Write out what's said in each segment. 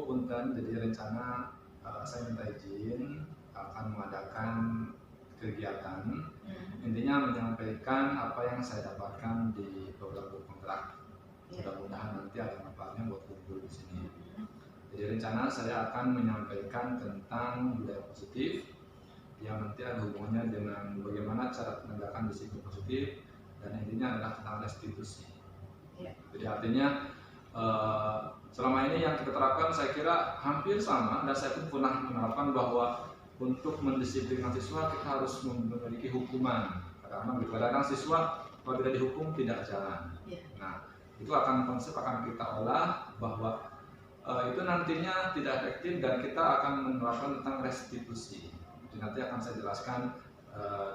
Punten, jadi rencana saya minta izin akan mengadakan kegiatan. Intinya menyampaikan apa yang saya dapatkan di beberapa kontrak. Mudah-mudahan nanti ada manfaatnya buat kumpul di sini. Jadi rencana saya akan menyampaikan tentang budaya positif yang nanti ada hubungannya dengan bagaimana cara penegakan disiplin positif, dan intinya adalah tentang restitusi. Jadi artinya selama ini yang kita terapkan saya kira hampir sama, dan saya pun pernah menerapkan bahwa untuk mendisiplinkan siswa kita harus memiliki hukuman. Kadang-kadang siswa kalau tidak dihukum tidak jalan. Nah, itu konsep akan kita olah bahwa itu nantinya tidak efektif, dan kita akan menerapkan tentang restitusi. Jadi nanti akan saya jelaskan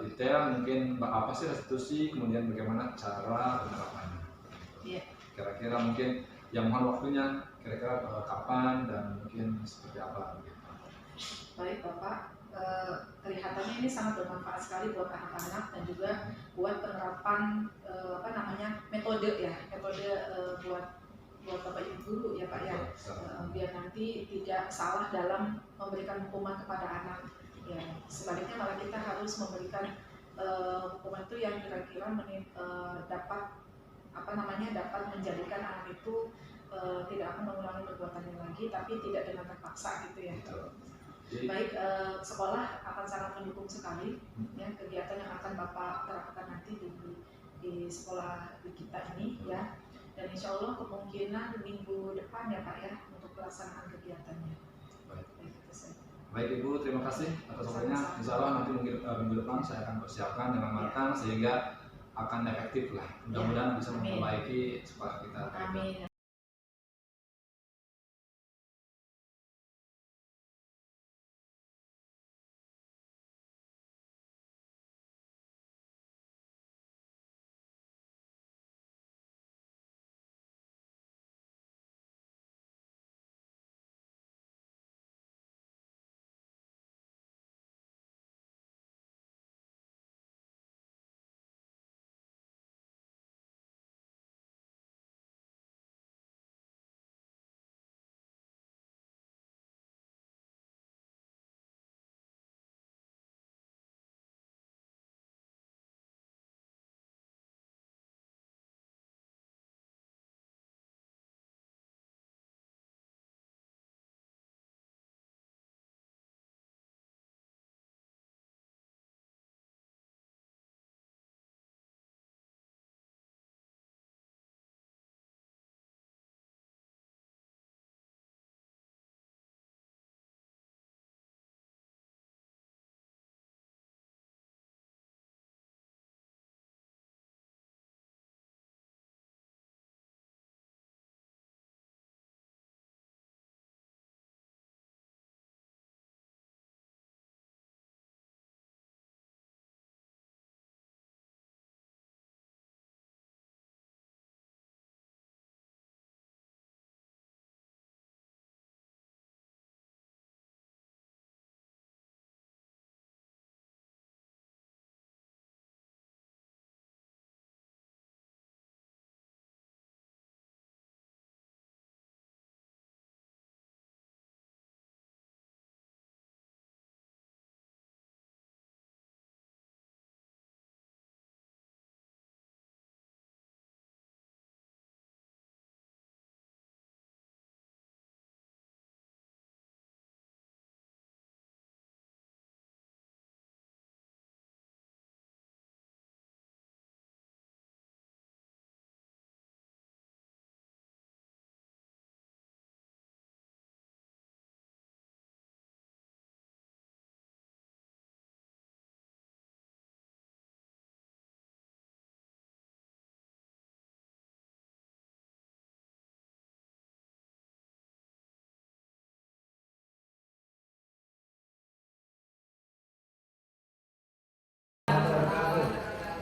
detail mungkin apa sih restitusi, kemudian bagaimana cara penerapannya. Kira-kira mungkin yang mohon waktunya kira-kira kapan dan mungkin seperti apa gitu. Baik Bapak, kelihatannya ini sangat bermanfaat sekali buat anak-anak dan juga buat penerapan metode buat Bapak Ibu guru ya Pak ya, biar nanti tidak salah dalam memberikan hukuman kepada anak. Ya, sebaliknya malah kita harus memberikan hukuman itu yang kira-kira dapat menjadikan anak itu tidak akan mengulangi perbuatannya lagi, tapi tidak dengan terpaksa gitu ya. Baik, sekolah akan sangat mendukung sekali ya kegiatan yang akan Bapak terapkan nanti di sekolah di kita ini ya, dan insya Allah kemungkinan minggu depan ya Pak ya untuk pelaksanaan kegiatannya. Baik Ibu, terima kasih atas waktunya. Insya Allah nanti mungkin minggu depan saya akan persiapkan dengan matang sehingga akan efektif lah. Mudah-mudahan bisa memperbaiki sekolah kita. Amin.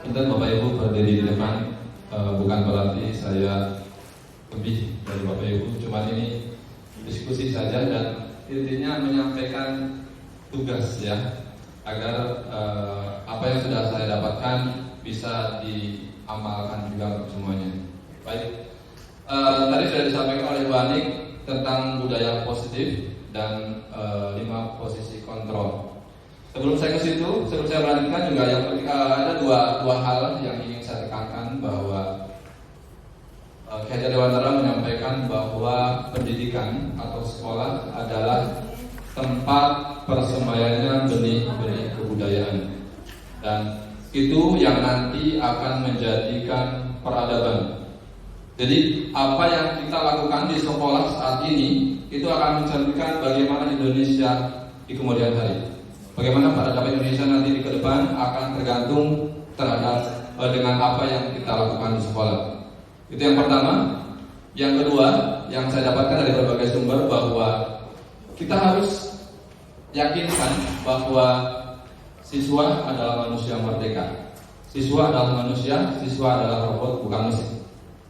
Dan Bapak Ibu berdiri di depan bukan berarti saya lebih dari Bapak Ibu, cuma ini diskusi saja dan intinya menyampaikan tugas ya, agar apa yang sudah saya dapatkan bisa diamalkan juga untuk semuanya. Baik, tadi sudah disampaikan oleh Bu Anik tentang budaya positif dan 5 posisi kontrol. Sebelum saya ke situ, sebelum saya melanjutkan juga ada dua hal yang ingin saya tekankan, bahwa Ki Hajar Dewantara menyampaikan bahwa pendidikan atau sekolah adalah tempat persembahyannya benih-benih kebudayaan, dan itu yang nanti akan menjadikan peradaban. Jadi apa yang kita lakukan di sekolah saat ini itu akan mencerminkan bagaimana Indonesia di kemudian hari. Bagaimana peradaban Indonesia nanti di ke depan akan tergantung terhadap dengan apa yang kita lakukan di sekolah. Itu yang pertama. Yang kedua, yang saya dapatkan dari berbagai sumber, bahwa kita harus yakinkan bahwa siswa adalah manusia merdeka. Siswa adalah manusia, siswa adalah robot, bukan mesin.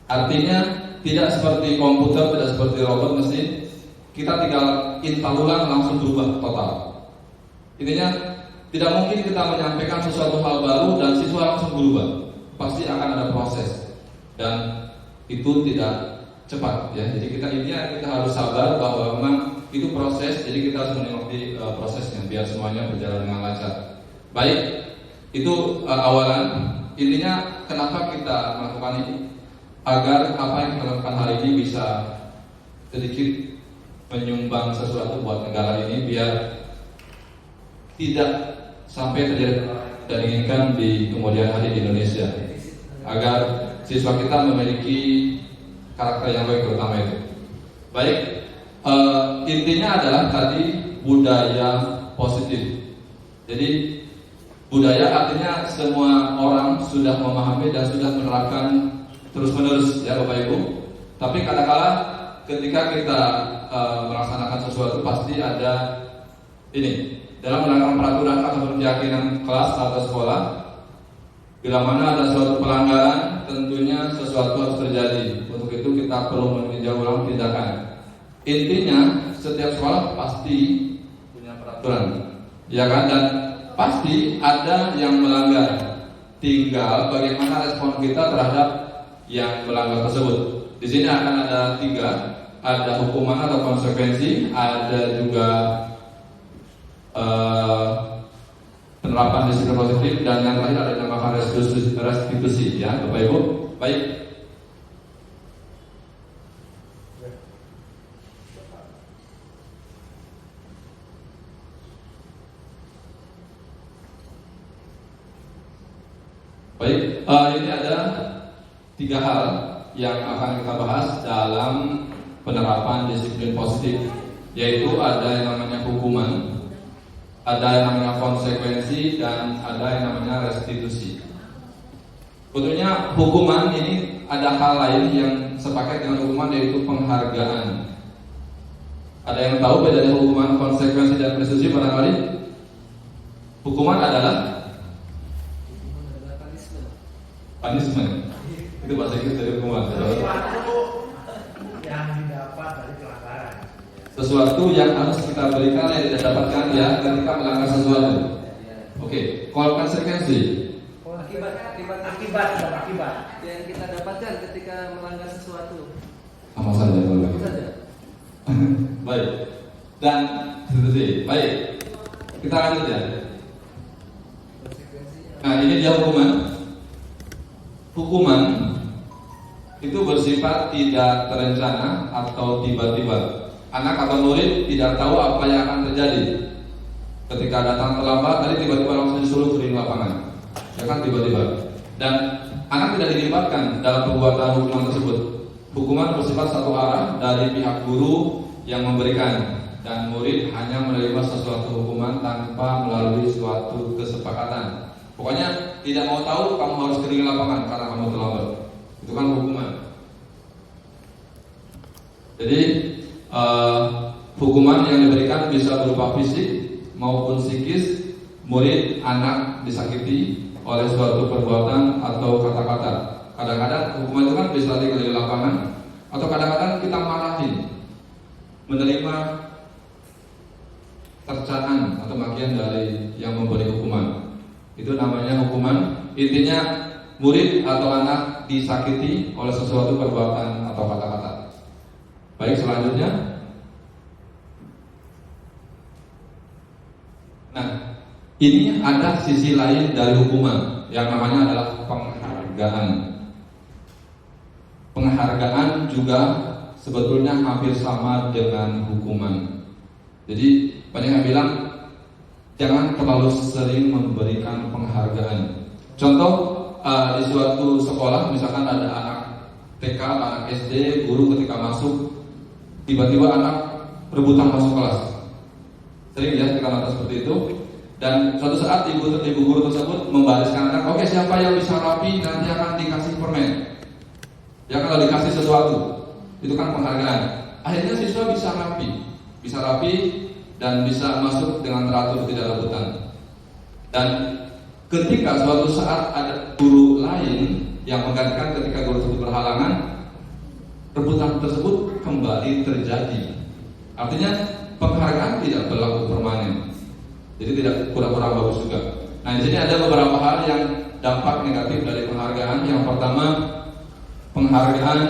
Artinya tidak seperti komputer, tidak seperti robot mesin, kita tinggal install ulang langsung berubah total. Intinya tidak mungkin kita menyampaikan sesuatu hal baru dan siswa langsung berubah. Pasti akan ada proses, dan itu tidak cepat ya. Jadi kita harus sabar bahwa memang itu proses. Jadi kita harus menikmati prosesnya biar semuanya berjalan dengan lancar. Baik, itu awalan. Intinya kenapa kita melakukan ini, agar apa yang kita lakukan hari ini bisa sedikit menyumbang sesuatu buat negara ini, biar tidak sampai terjadi dan diinginkan di kemudian hari di Indonesia, agar siswa kita memiliki karakter yang baik, terutama itu. Baik, intinya adalah tadi budaya positif. Jadi budaya artinya semua orang sudah memahami dan sudah menerapkan terus-menerus ya Bapak Ibu. Tapi kadang-kala ketika kita melaksanakan sesuatu pasti ada ini, dalam melanggar peraturan atau keyakinan kelas atau sekolah, bila mana ada suatu pelanggaran, tentunya sesuatu harus terjadi. Untuk itu kita perlu meninjau ulang tindakan. Intinya setiap sekolah pasti punya peraturan, ya kan? Dan pasti ada yang melanggar. Tinggal bagaimana respon kita terhadap yang melanggar tersebut. Di sini akan ada 3, ada hukuman atau konsekuensi, ada juga penerapan disiplin positif, dan yang terakhir ada yang dinamakan restitusi ya Bapak Ibu. Baik. Baik, ini ada 3 hal yang akan kita bahas dalam penerapan disiplin positif, yaitu ada yang namanya hukuman, ada yang namanya konsekuensi, dan ada yang namanya restitusi. Sebetulnya hukuman ini ada hal lain yang sepaket dengan hukuman, yaitu penghargaan. Ada yang tahu bedanya hukuman, konsekuensi, dan restitusi barangkali? Hukuman adalah punishment. Itu bahasa Inggris dari hukuman. Yang didapat dari pelanggaran. Sesuatu yang harus kita berikan yang tidak dapatkan ya ketika melanggar sesuatu. Oke, kalau konsekuensi. Akibat yang kita dapatkan ketika melanggar sesuatu. Sama saja kalau Itu saja. Baik. Dan restitusi. Baik. Kita lanjut ya. Nah, ini dia hukuman. Hukuman itu bersifat tidak terencana atau tiba-tiba. Anak atau murid tidak tahu apa yang akan terjadi. Ketika datang terlambat, tadi tiba-tiba langsung disuruh keliling lapangan. Ya kan, tiba-tiba. Dan anak tidak dilibatkan dalam perbuatan hukuman tersebut. Hukuman bersifat satu arah dari pihak guru yang memberikan, dan murid hanya menerima sesuatu hukuman tanpa melalui suatu kesepakatan. Pokoknya tidak mau tahu, kamu harus keliling lapangan karena kamu terlambat. Itu kan hukuman. Jadi hukuman yang diberikan bisa berupa fisik maupun psikis. Murid, anak disakiti oleh suatu perbuatan atau kata-kata. Kadang-kadang hukuman itu kan bisa dikeliling lapangan, atau kadang-kadang kita marahin, menerima tercaan atau makian dari yang memberi hukuman. Itu namanya hukuman. Intinya murid atau anak disakiti oleh sesuatu perbuatan atau kata-kata. Baik, selanjutnya. Nah, ini ada sisi lain dari hukuman yang namanya adalah penghargaan. Penghargaan juga sebetulnya hampir sama dengan hukuman. Jadi banyak yang bilang jangan terlalu sering memberikan penghargaan. Contoh di suatu sekolah, misalkan ada anak TK, anak SD, guru ketika masuk tiba-tiba anak rebutan masuk kelas. Sering ya kita nonton seperti itu. Dan suatu saat ibu guru tersebut membariskan anak, oke, siapa yang bisa rapi nanti akan dikasih permen. Ya, kalau dikasih sesuatu, itu kan penghargaan. Akhirnya siswa bisa rapi dan bisa masuk dengan teratur, tidak rebutan. Dan ketika suatu saat ada guru lain yang menggantikan ketika guru tersebut berhalangan, rebutan tersebut kembali terjadi. Artinya penghargaan tidak berlaku permanen. Jadi tidak kurang bagus juga. Nah, di sini ada beberapa hal yang dampak negatif dari penghargaan. Yang pertama, penghargaan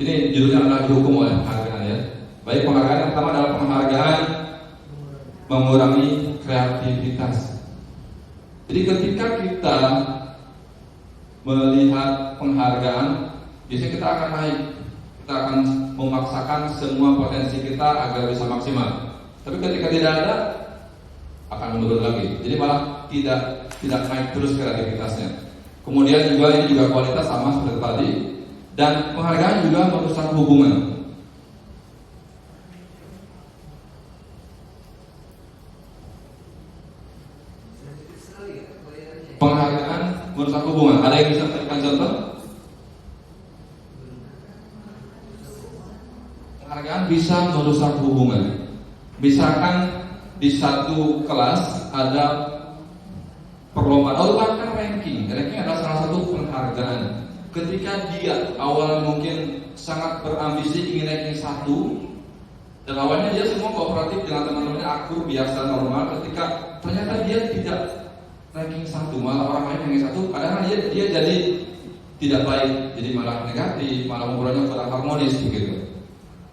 ini judulnya adalah dihukum oleh penghargaan ya. Baik, penghargaan yang pertama adalah penghargaan mengurangi kreativitas. Jadi ketika kita melihat penghargaan, biasanya kita akan naik, kita akan memaksakan semua potensi kita agar bisa maksimal. Tapi ketika tidak ada, akan menurun lagi. Jadi malah tidak naik terus kreativitasnya. Kemudian juga ini juga kualitas sama seperti tadi. Dan penghargaan juga merusak hubungan. Penghargaan merusak hubungan. Ada yang bisa memberikan contoh? Penghargaan bisa merusak hubungan. Misalkan di satu kelas ada perlombaan, atau bahkan ranking adalah salah satu penghargaan. Ketika dia awal mungkin sangat berambisi ingin ranking 1, dan awalnya dia semua kooperatif dengan teman-temannya, akur, biasa, normal. Ketika ternyata dia tidak ranking 1, malah orang lain ranking 1, kadang dia jadi tidak baik, jadi malah negatif, malah ngobrolnya kurang harmonis begitu.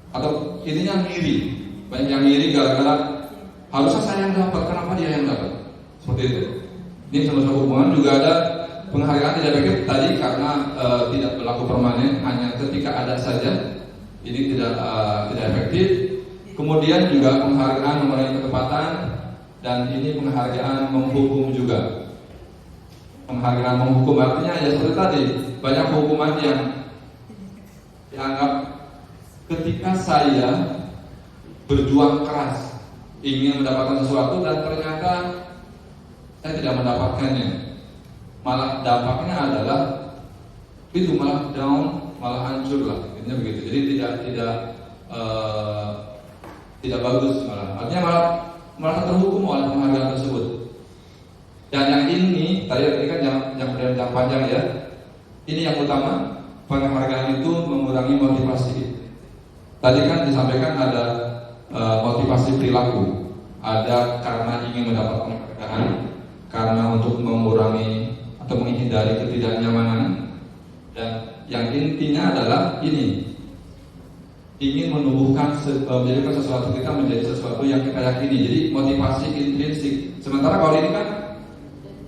Atau intinya ngiri, banyak yang ngiri gara-gara harusnya saya yang dapat, kenapa dia yang dapat? Seperti itu. Ini salah satu hubungan. Juga ada penghargaan tidak efektif tadi karena tidak berlaku permanen, hanya ketika ada saja. Ini tidak efektif. Kemudian juga penghargaan mengenai ketepatan, dan ini penghargaan menghukum juga. Penghargaan menghukum artinya ya seperti tadi, banyak hukuman yang dianggap ketika saya berjuang keras ingin mendapatkan sesuatu dan ternyata saya tidak mendapatkannya, malah dampaknya adalah itu malah down, malah hancur lah, intinya begitu. Jadi tidak bagus, malah malah terhukum oleh penghargaan tersebut. Dan yang ini tadi kan yang panjang ya. Ini yang utama, penghargaan itu mengurangi motivasi. Tadi kan disampaikan ada motivasi perilaku, ada karena ingin mendapat penghargaan, karena untuk mengurangi atau menghindari ketidaknyamanan, dan yang intinya adalah ini ingin menumbuhkan menjadikan sesuatu kita menjadi sesuatu yang kita yakini. Jadi motivasi intrinsik. Sementara kalau ini kan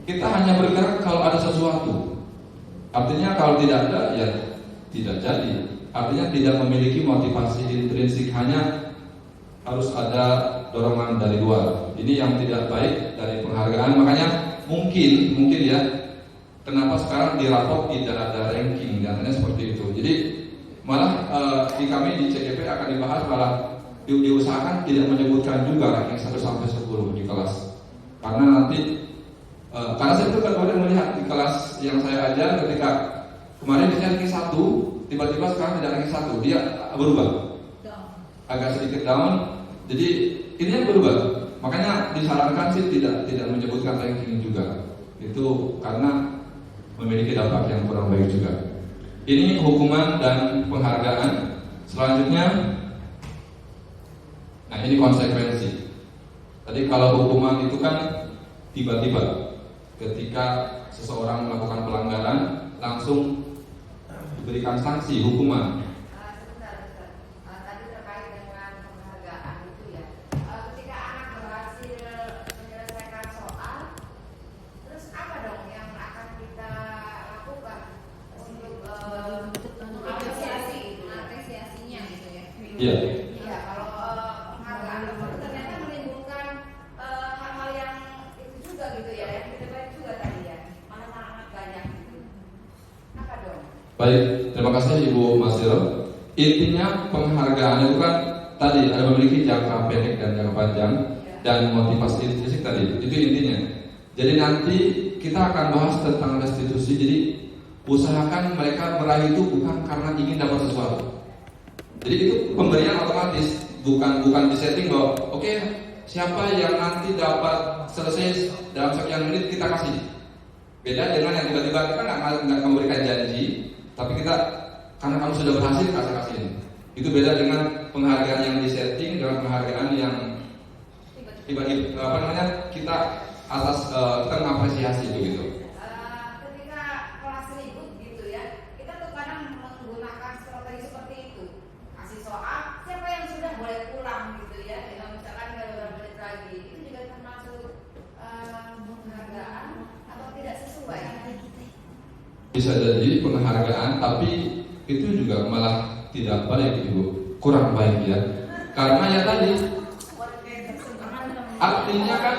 kita hanya bergerak kalau ada sesuatu. Artinya kalau tidak ada ya tidak jadi. Artinya tidak memiliki motivasi intrinsik, hanya harus ada dorongan dari luar. Ini yang tidak baik dari penghargaan. Makanya mungkin ya, kenapa sekarang di rapor tidak ada ranking dan lainnya seperti itu. Jadi malah di kami di CGP akan dibahas, malah diusahakan tidak menyebutkan juga ranking 1 sampai 10 di kelas. Karena nanti karena saya itu kadang melihat di kelas yang saya ajar, ketika kemarin dia ranking 1, tiba-tiba sekarang tidak ranking 1, dia berubah, agak sedikit down. Jadi ini yang berubah. Makanya disarankan sih tidak menyebutkan ranking juga. Itu karena memiliki dampak yang kurang baik juga. Ini hukuman dan penghargaan. Selanjutnya, nah ini konsekuensi. Tadi kalau hukuman itu kan tiba-tiba, ketika seseorang melakukan pelanggaran langsung diberikan sanksi hukuman. Iya. Iya, kalau penghargaan itu ternyata menimbulkan hal-hal yang itu juga gitu ya, yang kita baik juga tadi ya, anak-anak banyak gitu. Apa dong? Baik, terima kasih Ibu Masiro. Intinya penghargaan itu kan tadi ada memiliki jangka pendek dan jangka panjang dan motivasi intrinsik tadi. Itu intinya. Jadi nanti kita akan bahas tentang restitusi. Jadi usahakan mereka meraih itu bukan karena ingin dapat sesuatu. Jadi itu pemberian otomatis, bukan disetting bahwa oke, siapa yang nanti dapat selesai dalam sekian menit kita kasih. Beda dengan yang tiba-tiba kita nggak memberikan janji, tapi kita karena kamu sudah berhasil kasih ini. Itu beda dengan penghargaan yang disetting dengan penghargaan yang tiba-tiba kita atas kita mengapresiasi itu gitu. Ketika kelas ribut gitu ya, kita tuh kadang menggunakan strategi seperti itu. Kasih soal, siapa yang sudah boleh pulang gitu ya, dengan misalkan beberapa menit lagi. Itu juga termasuk penghargaan atau tidak sesuai. Bisa jadi penghargaan, tapi itu juga malah tidak baik Ibu, kurang baik ya. Karena ya tadi artinya kan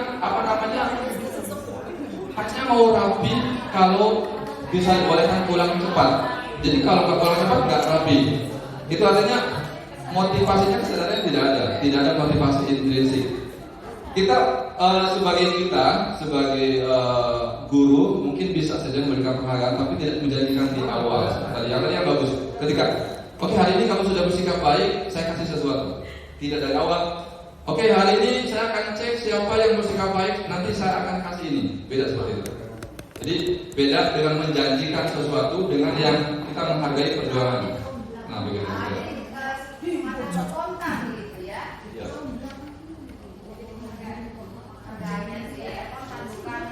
hanya mau rapi kalau bisa dibolehkan pulang cepat. Jadi kalau nggak pulang cepat nggak rapi. Itu artinya motivasinya sebenarnya tidak ada motivasi intrinsik. Kita sebagai guru mungkin bisa saja memberikan penghargaan, tapi tidak menjanjikan di awal. Tadi yang bagus. Ketika oke, hari ini kamu sudah bersikap baik, saya kasih sesuatu. Tidak dari awal. Oke, hari ini saya akan cek siapa yang bersikap baik, nanti saya akan kasih ini. Beda seperti itu. Jadi beda dengan menjanjikan sesuatu dengan yang kita menghargai perjuangan. Nah, begitu. Jadi macam spontan gitu ya. Ya. Harganya sih ya, bukan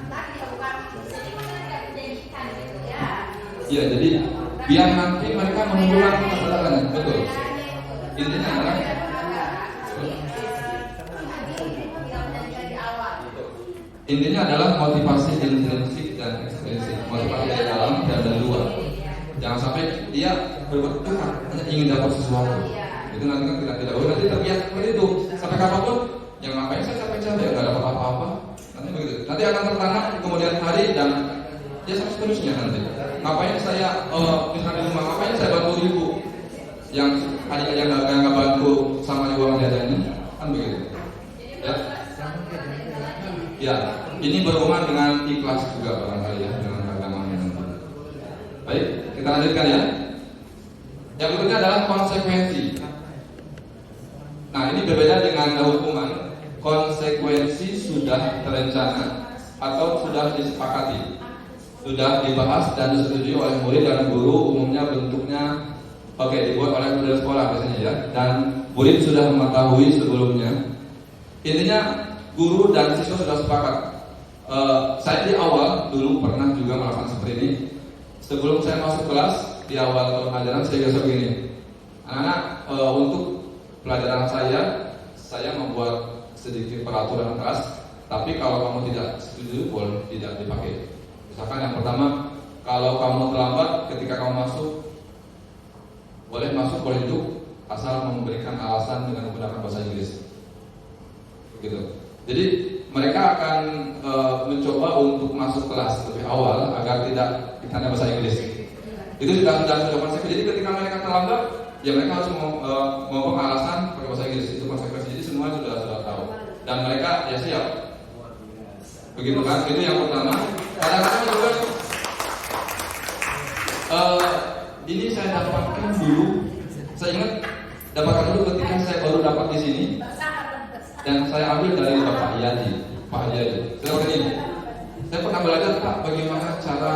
tadi ya, bukan tidak menjanjikan gitu ya. Ya, jadi biar nanti mereka mengulang kesadarannya, betul. Intinya adalah motivasi intrinsik dan ekstrinsik, motivasi dari dalam dan dari luar. Jangan sampai dia berbuat hanya ingin dapat sesuatu. Itu nanti kan tidak boleh, nanti terbiasa seperti itu sampai kapanpun. Yang ngapain saya capek-capek nggak dapat apa-apa. Nanti begitu. Nanti akan tertanam kemudian hari dan ya sampai seterusnya nanti. Ngapain saya misalnya di rumah, ngapain saya bantu ibu yang adik yang nggak bantu sama uang jajannya, kan begitu. Ya. Ya, ini berhubungan dengan ikhlas juga barangkali ya, dengan agamanya nanti. Baik, kita lanjutkan ya. Yang berikutnya adalah konsekuensi. Nah, ini berbeda dengan hukuman. Konsekuensi sudah terencana atau sudah disepakati, sudah dibahas dan disetujui oleh murid dan guru. Umumnya bentuknya dibuat oleh guru sekolah biasanya ya, dan murid sudah mengetahui sebelumnya. Intinya guru dan siswa sudah sepakat. Saya di awal dulu pernah juga melakukan seperti ini. Sebelum saya masuk kelas di awal pelajaran, saya biasa begini. Anak-anak, untuk pelajaran saya membuat sedikit peraturan kelas. Tapi kalau kamu tidak setuju, boleh tidak dipakai. Misalkan yang pertama, kalau kamu terlambat ketika kamu masuk, boleh duduk, asal memberikan alasan dengan menggunakan bahasa Inggris. Begitu. Jadi mereka akan mencoba untuk masuk kelas lebih awal agar tidak ditanya bahasa Inggris. Itu sudah konsekuensi. Jadi ketika mereka terlambat, ya mereka harus ngomong alasan pakai bahasa Inggris. Itu konsekuensi. Jadi semua sudah tahu. Dan mereka ya siap. Begitu kan? Itu yang pertama. Kadang-kadang juga ini saya dapatkan dulu. Saya ingat dapatkan dulu ketika saya baru dapat di sini. Dan saya ambil dari Pak Yadi. Saya begini, saya pernah belajar Pak bagaimana cara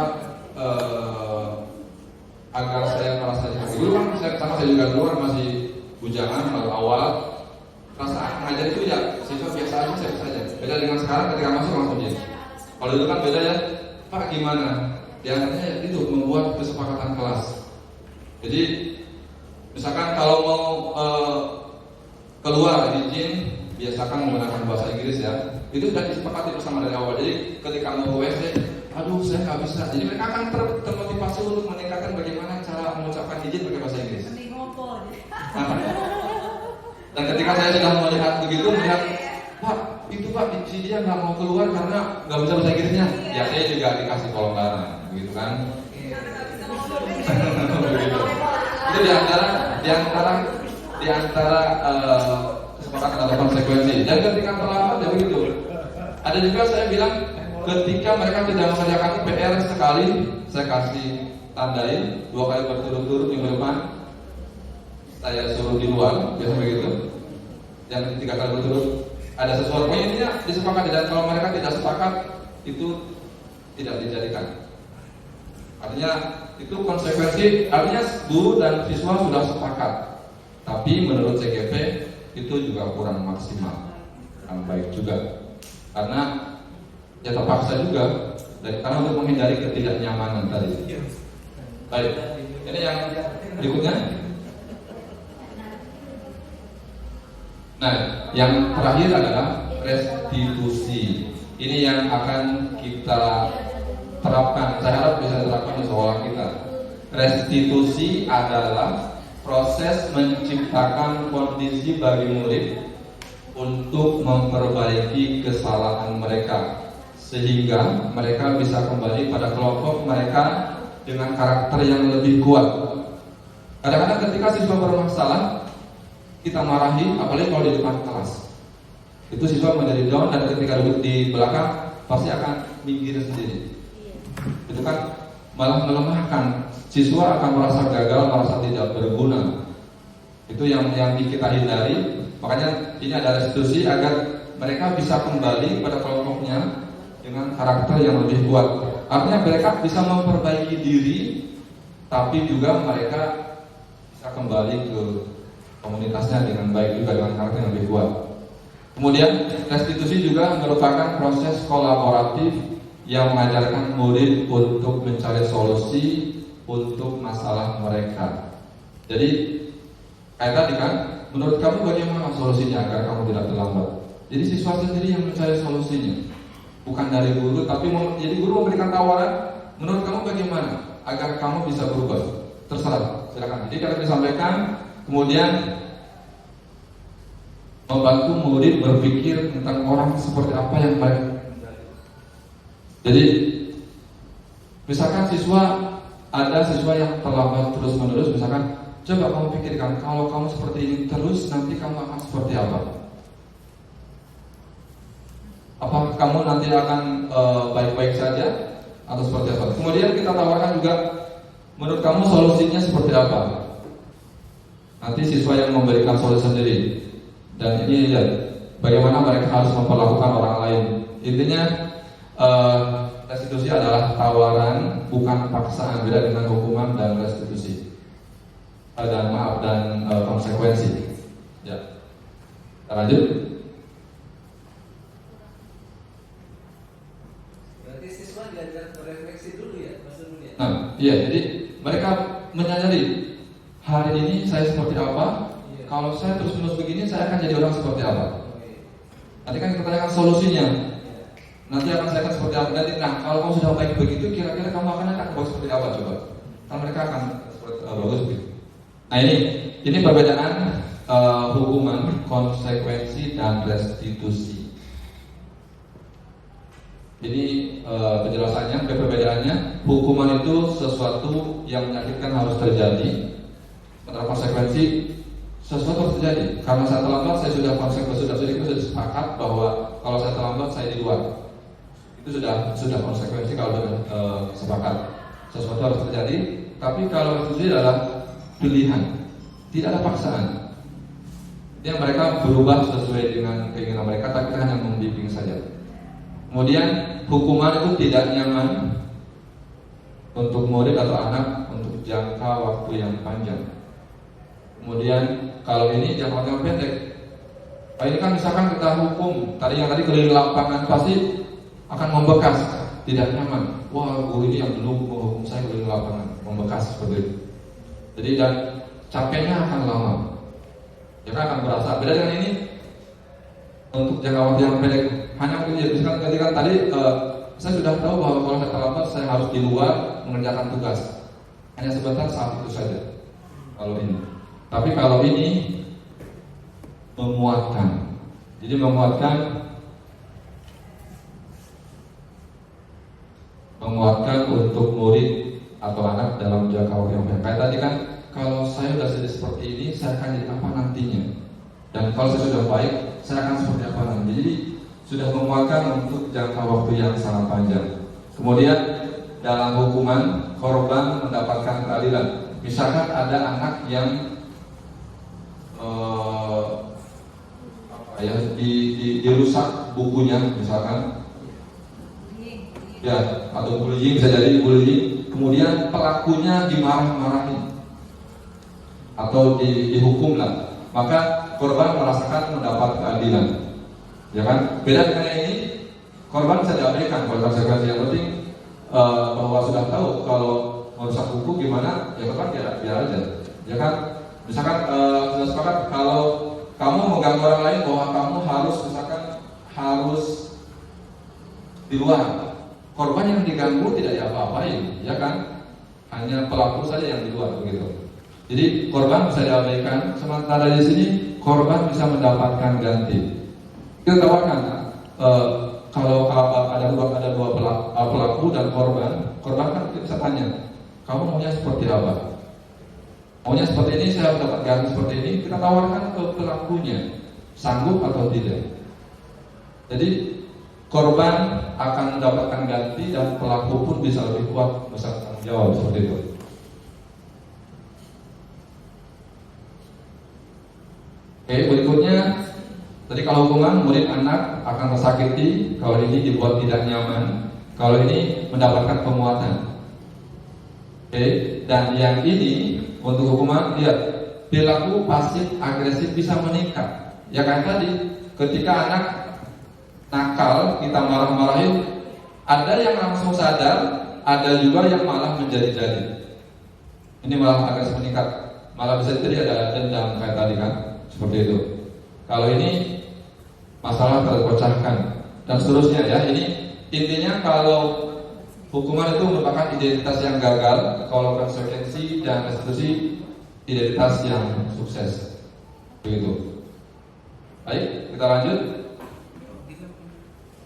agar saya merasa dihargai. Dulu kan saya juga dulu kan masih bujangan baru awal. Rasa ngajar itu ya siswa biasa aja, saya saja. Beda dengan sekarang ketika masuk langsung dia. Kalau dulu kan beda ya, Pak gimana? Dia katanya itu membuat kesepakatan kelas. Jadi misalkan kalau mau keluar izin, biasakan menggunakan bahasa Inggris ya. Itu sudah disepakati bersama dari awal. Jadi ketika mau ke WC, aduh saya nggak bisa. Jadi mereka akan termotivasi untuk meningkatkan bagaimana cara mengucapkan izin pakai bahasa Inggris. Dan ketika saya sudah melihat begitu, Pak, itu Pak, si dia nggak mau keluar karena nggak bisa bahasa Inggrisnya. Ya saya juga dikasih kelonggaran, begitu kan? Begitu. Itu di antara kesepakatan atau konsekuensi. Dan ketika terlambat ya begitu. Ada juga saya bilang ketika mereka tidak mengerjakan PR sekali, saya kasih tandain 2 kali berturut-turut minggu depan saya suruh di luar, biasa begitu. Yang 3 kali berturut ada sesuatu intinya disepakati, dan kalau mereka tidak sepakat itu tidak dijadikan. Artinya itu konsekuensi, artinya guru dan siswa sudah sepakat, tapi menurut CGP itu juga kurang maksimal, kurang baik juga, karena ya terpaksa juga, karena untuk menghindari ketidaknyamanan tadi. Baik, ini yang berikutnya. Nah, yang terakhir adalah restitusi. Ini yang akan kita terapkan. Saya harap bisa diterapkan di sekolah kita. Restitusi adalah proses menciptakan kondisi bagi murid untuk memperbaiki kesalahan mereka, sehingga mereka bisa kembali pada kelompok mereka dengan karakter yang lebih kuat. Kadang-kadang ketika siswa bermasalah, kita marahi, apalagi kalau di depan kelas, itu siswa menjadi down, dan ketika duduk di belakang pasti akan minggir sendiri. Itu kan malah melemahkan, siswa akan merasa gagal, merasa tidak berguna. Itu yang kita hindari. Makanya ini ada restitusi agar mereka bisa kembali pada kelompoknya dengan karakter yang lebih kuat. Artinya mereka bisa memperbaiki diri, tapi juga mereka bisa kembali ke komunitasnya dengan baik juga, dengan karakter yang lebih kuat. Kemudian restitusi juga merupakan proses kolaboratif yang mengajarkan murid untuk mencari solusi untuk masalah mereka. Jadi kayak tadi kan, menurut kamu bagaimana solusinya agar kamu tidak terlambat? Jadi siswa sendiri yang mencari solusinya, bukan dari guru, tapi jadi guru memberikan tawaran. Menurut kamu bagaimana agar kamu bisa berubah? Terserah, silakan. Jadi kalian disampaikan, kemudian membantu murid berpikir tentang orang seperti apa yang mereka. Jadi misalkan ada siswa yang terlambat terus-menerus, misalkan coba kamu pikirkan, kalau kamu seperti ini terus, nanti kamu akan seperti apa? Apakah kamu nanti akan baik-baik saja atau seperti apa? Kemudian kita tawarkan juga, menurut kamu solusinya seperti apa? Nanti siswa yang memberikan solusi sendiri. Dan ini lihat bagaimana mereka harus memperlakukan orang lain. Intinya restitusi adalah tawaran, bukan paksaan. Beda dengan hukuman dan restitusi. Dan konsekuensi. Ya. Kita lanjut. Berarti siswa diajar berefleksi dulu ya, Mas Nurul ya? Nah, iya. Jadi mereka menyadari hari ini saya seperti apa. Kalau saya terus-menerus begini, saya akan jadi orang seperti apa? Nanti kan kita tanyakan solusinya. Nanti akan saya akan seperti apa? Nanti, nah kalau kamu sudah baik begitu, kira-kira kamu akan seperti apa coba? Kan mereka akan seperti bagus begitu. Nah ini perbedaan hukuman, konsekuensi, dan restitusi. Ini penjelasannya, perbedaannya. Hukuman itu sesuatu yang menyakitkan harus terjadi. Sementara konsekuensi sesuatu harus terjadi. Karena saya terlambat, saya sudah sepakat bahwa kalau saya terlambat saya di luar. Itu sudah konsekuensi kalau sudah sepakat. Sesuatu harus terjadi. Tapi kalau itu adalah pilihan, tidak ada paksaan. Yang mereka berubah sesuai dengan keinginan mereka, tapi kita hanya membimbing saja. Kemudian hukuman itu tidak nyaman untuk murid atau anak untuk jangka waktu yang panjang. Kemudian kalau ini jangka waktu yang pendek, ini kan misalkan kita hukum tadi keliling lapangan, pasti akan membekas, tidak nyaman. Wah, guru ini yang dulu menghukum saya keliling lapangan, membekas seperti itu. Jadi dan capeknya akan lama, ya kan akan berasa. Beda dengan ini untuk jangka waktu yang pendek, hanya misalkan ketika tadi saya sudah tahu bahwa kalau saya terlambat saya harus di luar mengerjakan tugas, hanya sebentar saat itu saja. Kalau ini. Tapi kalau ini menguatkan. Jadi menguatkan untuk murid atau anak dalam jangka waktu yang panjang. Kayak tadi kan, kalau saya sudah jadi seperti ini, saya akan jadi apa nantinya? Dan kalau saya sudah baik, saya akan seperti apa nanti? Jadi sudah menguatkan untuk jangka waktu yang sangat panjang. Kemudian dalam hukuman, korban mendapatkan keadilan. Misalkan ada anak yang dirusak bukunya, misalkan, ya, atau bullying, bisa jadi bullying. Kemudian pelakunya dimarah-marahin atau dihukum lah, maka korban merasakan mendapat keadilan, ya kan? Beda dengan yang ini, korban bisa diabaikan kalau konsekuensi. Yang penting bahwa sudah tahu kalau merusak buku gimana, ya korban biar aja, ya kan? Misalkan sudah sepakat kalau kamu mengganggu orang lain, bahwa kamu harus misalkan harus di luar. Korban yang diganggu tidak diapa-apain, ya kan? Hanya pelaku saja yang di luar begitu. Jadi korban bisa diabaikan, sementara di sini korban bisa mendapatkan ganti. Kita tawarkan kalau ada dua pelaku dan korban kan bisa tanya, kamu maunya seperti apa? Maunya seperti ini, saya dapat ganti seperti ini. Kita tawarkan ke pelakunya, sanggup atau tidak. Jadi korban akan mendapatkan ganti dan pelaku pun bisa lebih kuat besar tanggung jawab seperti itu. Oke, berikutnya tadi kalau hukuman murid anak akan tersakiti, kalau ini dibuat tidak nyaman, kalau ini mendapatkan penguatan. Oke, dan yang ini untuk hukuman, lihat, perilaku pasif agresif bisa meningkat. Ya kan tadi, ketika anak nakal, kita marah-marahin, ada yang langsung sadar, ada juga yang malah menjadi-jadi. Ini malah agresif meningkat, malah bisa jadi ada dendam kayak tadi kan, seperti itu. Kalau ini masalah terpecahkan dan seterusnya ya. Ini intinya kalau hukuman itu merupakan identitas yang gagal, kalau konsekuensi dan restitusi identitas yang sukses. Begitu. Baik, kita lanjut.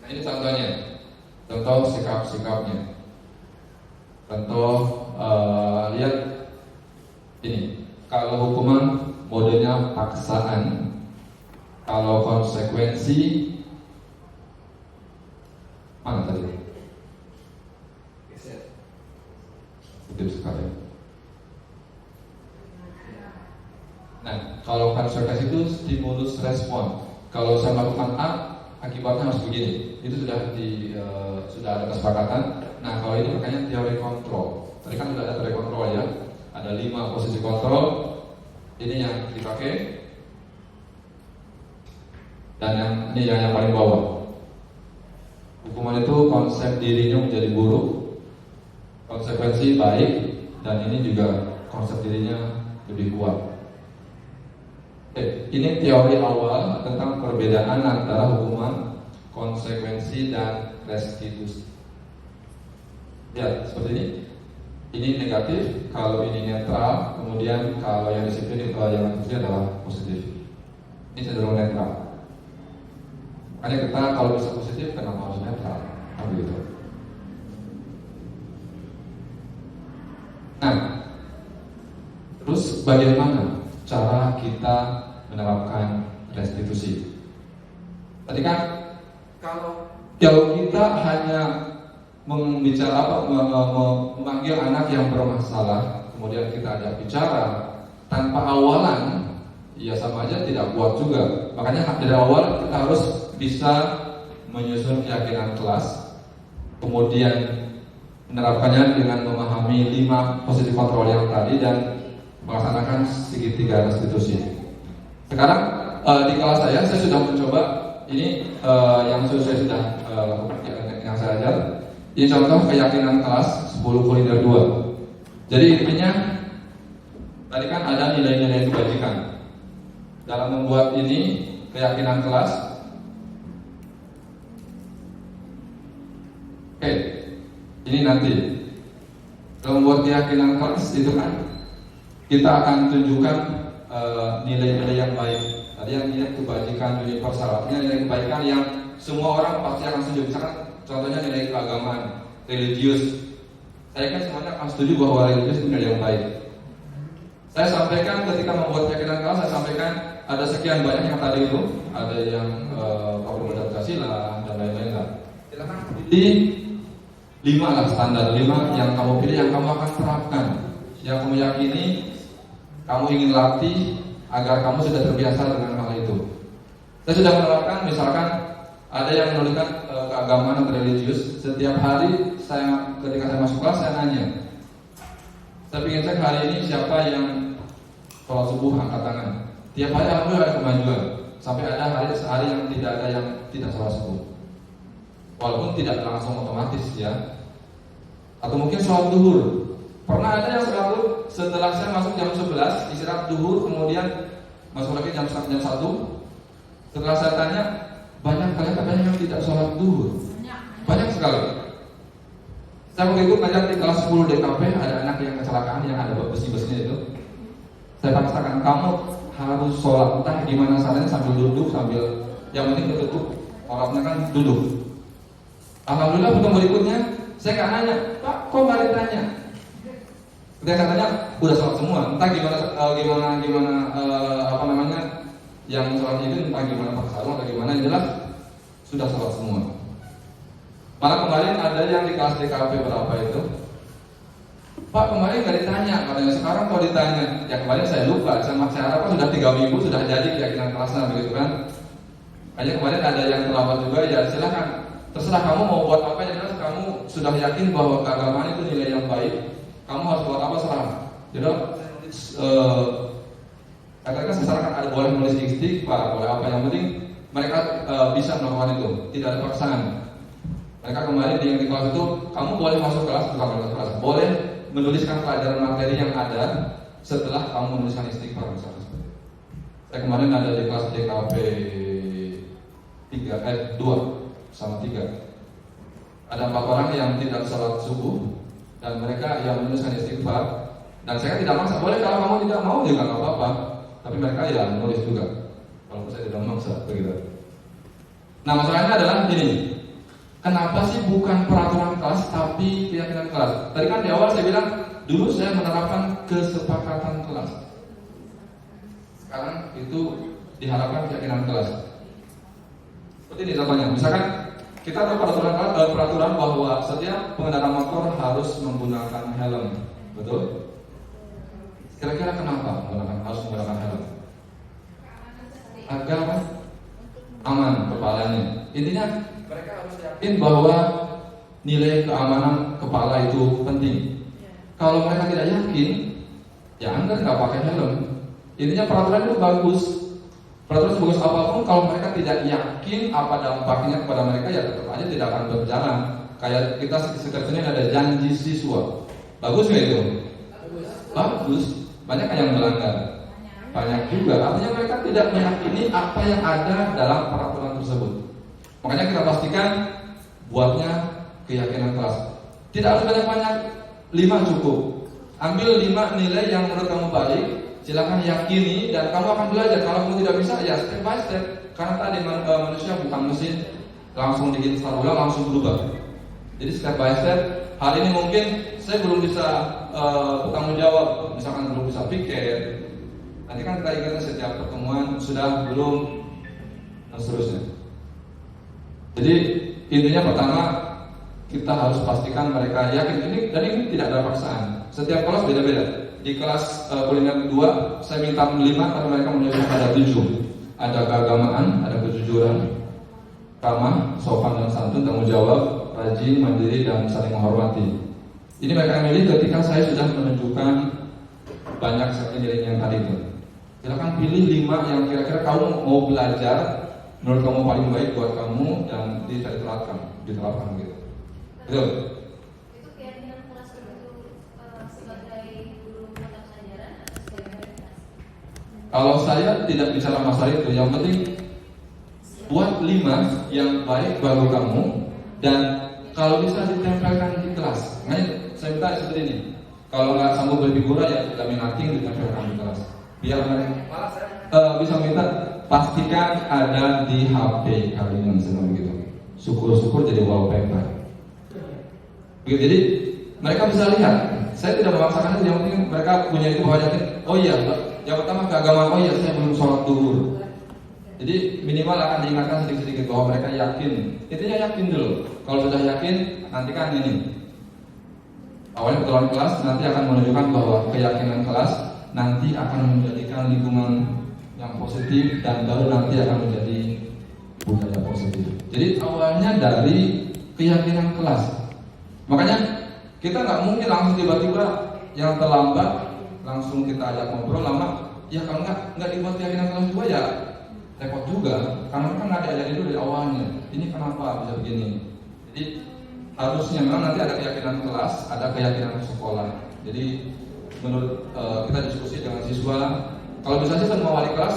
Nah, ini contohnya, contoh sikap-sikapnya. Contoh, lihat ini. Kalau hukuman modenya paksaan, kalau konsekuensi mana tadi? Betul sekali. Nah, kalau konsekuensi itu stimulus respon. Kalau saya melakukan A, akibatnya harus begini. Itu sudah ada kesepakatan. Nah, kalau ini makanya teori kontrol. Tadi kan sudah ada teori kontrol ya. Ada 5 posisi kontrol. Ini yang dipakai. Dan ini yang paling bawah. Hukuman itu konsep dirinya menjadi buruk, konsekuensi baik, dan ini juga konsep dirinya lebih kuat. Ini teori awal tentang perbedaan antara hukuman, konsekuensi, dan restitusi. Ya, seperti ini. Ini negatif, kalau ini netral, kemudian kalau yang disiplin yang adalah positif. Ini cenderung netral. Makanya kita kalau bisa positif, kenapa harus netral? Nah, begitu. Nah, terus bagaimana cara kita menerapkan restitusi? Tadi kan kalau kita hanya memanggil anak yang bermasalah, kemudian kita ajak bicara tanpa awalan, ya sama aja tidak kuat juga. Makanya dari awal kita harus bisa menyusun keyakinan kelas, kemudian menerapkannya dengan memahami 5 posisi kontrol yang tadi dan melaksanakan segitiga restitusi. Sekarang di kelas saya sudah mencoba ini yang saya sudah lakukan, yang saya ajar. Ini contoh keyakinan kelas 10 kuliner 2. Jadi intinya tadi kan ada nilai-nilai kebajikan. Dalam membuat ini keyakinan kelas, oke, ini nanti dalam membuat keyakinan kelas itu kan kita akan tunjukkan nilai-nilai yang baik Ada yang nilai kebajikan universal, artinya nilai kebaikan yang semua orang pasti akan setuju. Misalkan contohnya nilai keagamaan, religius. Saya kan semuanya akan setuju bahwa religius itu nilai yang baik. Saya sampaikan ketika membuat keyakinan kelas, saya sampaikan ada sekian banyak yang tadi itu, ada yang Pancasila Pancasila dan lain-lain lah. Silakan pilih 5 lah, standar 5 yang kamu pilih, yang kamu akan terapkan, yang kamu yakini, kamu ingin latih agar kamu sudah terbiasa dengan hal itu. Saya sudah menerapkan, misalkan ada yang menuliskan keagamaan atau religius. Setiap hari ketika saya masuk kelas, saya nanya, saya ingin cek hari ini siapa yang sholat subuh, angkat tangan. Tiap hari alhamdulillah ada kemajuan. Sampai ada hari yang tidak ada yang tidak sholat subuh. Walaupun tidak langsung otomatis ya. Atau mungkin sholat duhur. Pernah ada yang selalu setelah saya masuk jam 11 istirahat duhur, kemudian masuk lagi jam 1. Setelah saya tanya, banyak kalian katanya yang tidak sholat duhur. Banyak sekali. Saya waktu itu ngajar di kelas 10 DKP, ada anak yang kecelakaan yang ada besi-besinya itu. Saya paksakan, kamu harus sholat, entah gimana caranya, sambil duduk, sambil yang penting tertutup auratnya kan duduk. Alhamdulillah pertemuan berikutnya saya nggak nanya, Pak, kok nggak ditanya? Ketika saya tanya, udah sholat semua, entah gimana yang sholat itu, entah gimana pakai sarung atau gimana, yang jelas sudah sholat semua. Malah kemarin ada yang di kelas DKP berapa itu, Pak, kemarin nggak ditanya, katanya sekarang kok ditanya. Ya kemarin saya lupa, saya harapkan sudah 3 minggu sudah jadi keyakinan kelasnya begitu kan. Hanya kemarin ada yang terlambat juga, ya silakan, terserah kamu mau buat apa, yang jelas kamu sudah yakin bahwa keagamaan itu nilai yang baik. Kamu harus buat apa serah. Jadi katakan misalkan ada boleh menulis istighfar, boleh apa, yang penting mereka bisa melakukan itu, tidak ada paksaan. Mereka kemarin di kelas itu, kamu boleh masuk kelas, bukan masuk kelas, boleh menuliskan pelajaran materi yang ada setelah kamu menuliskan istighfar misalnya. Saya kemarin ada di kelas DKP 2 sama 3. Ada 4 orang yang tidak sholat subuh dan mereka yang menuliskan istighfar. Dan saya tidak maksa, boleh kalau kamu tidak mau juga nggak apa-apa. Tapi mereka ya menulis juga. Kalau saya tidak maksa begitu. Nah masalahnya adalah ini. Kenapa sih bukan peraturan kelas tapi keyakinan kelas? Tadi kan di awal saya bilang dulu saya menerapkan kesepakatan kelas. Sekarang itu diharapkan keyakinan kelas. Seperti ini contohnya. Misalkan kita tahu peraturan bahwa setiap pengendara motor harus menggunakan helm, betul? Kira-kira kenapa harus menggunakan helm? Agar aman kepalanya. Intinya mereka harus yakin bahwa nilai keamanan kepala itu penting. Kalau mereka tidak yakin, ya Anda nggak pakai helm. Intinya peraturan itu bagus. Peraturan sebagus apapun, kalau mereka tidak yakin apa dampaknya kepada mereka, ya tetap aja tidak akan berjalan. Kayak kita sekarang ada janji siswa, bagus nggak itu? Bagus. Banyak yang melanggar, banyak juga. Artinya mereka tidak meyakini apa yang ada dalam peraturan tersebut. Makanya kita pastikan buatnya keyakinan kelas. Tidak harus banyak-banyak, 5 cukup. Ambil 5 nilai yang menurut kamu baik, silakan yakini dan kamu akan belajar. Kalau kamu tidak bisa, ya step by step. Karena tadi manusia bukan mesin langsung diinstal ulang langsung berubah. Jadi step by step. Hari ini mungkin saya belum bisa bertanggung jawab, misalkan belum bisa piket. Nanti kan kita ingatkan setiap pertemuan sudah belum dan seterusnya. Jadi intinya pertama kita harus pastikan mereka yakin ini, dan ini tidak ada paksaan. Setiap kelas beda-beda. Di kelas kuliner 2 saya minta 5 karena mereka menyebutkan ada 7. Ada keagamaan, ada kejujuran, ramah, sopan dan santun, tanggung jawab, rajin, mandiri dan saling menghormati. Ini mereka milih ketika saya sudah menunjukkan banyak sekali nilai yang tadi itu. Silakan pilih 5 yang kira-kira kamu mau belajar, menurut kamu paling baik buat kamu dan diterapkan gitu. Betul? Itu keyakinan kelas itu sebagai guru mata pelajaran atau sebagai kelas? Kalau saya tidak bicara masalah itu, yang penting buat 5 yang baik bagi kamu dan kalau bisa ditempelkan di kelas. Makanya saya minta seperti ini. Kalau nggak sanggup berfigura ya laminating ditempelkan di kelas. Biar mereka bisa minta pastikan ada di HP kalian semua gitu. Syukur-syukur jadi wallpaper. Begitu, jadi mereka bisa lihat. Saya tidak memaksakan itu, yang penting mereka punya itu bahwa yakin. Oh iya, yang pertama keagamaan. Oh iya, saya belum sholat duhur. Jadi minimal akan diingatkan sedikit-sedikit bahwa mereka yakin. Intinya yakin dulu. Kalau sudah yakin, nanti kan ini. Awalnya kebetulan kelas nanti akan menunjukkan bahwa keyakinan kelas nanti akan menjadikan lingkungan yang positif dan baru nanti akan menjadi budaya positif. Jadi awalnya dari keyakinan kelas. Makanya kita nggak mungkin langsung tiba-tiba yang terlambat langsung kita ajak ngobrol lama. Ya kalau nggak dibuat keyakinan kelas juga ya repot juga. Karena kan nggak diajarin dulu dari awalnya. Ini kenapa bisa begini? Jadi harusnya memang nanti ada keyakinan kelas, ada keyakinan sekolah. Jadi menurut kita diskusi dengan siswa, kalau bisa sih semua wali kelas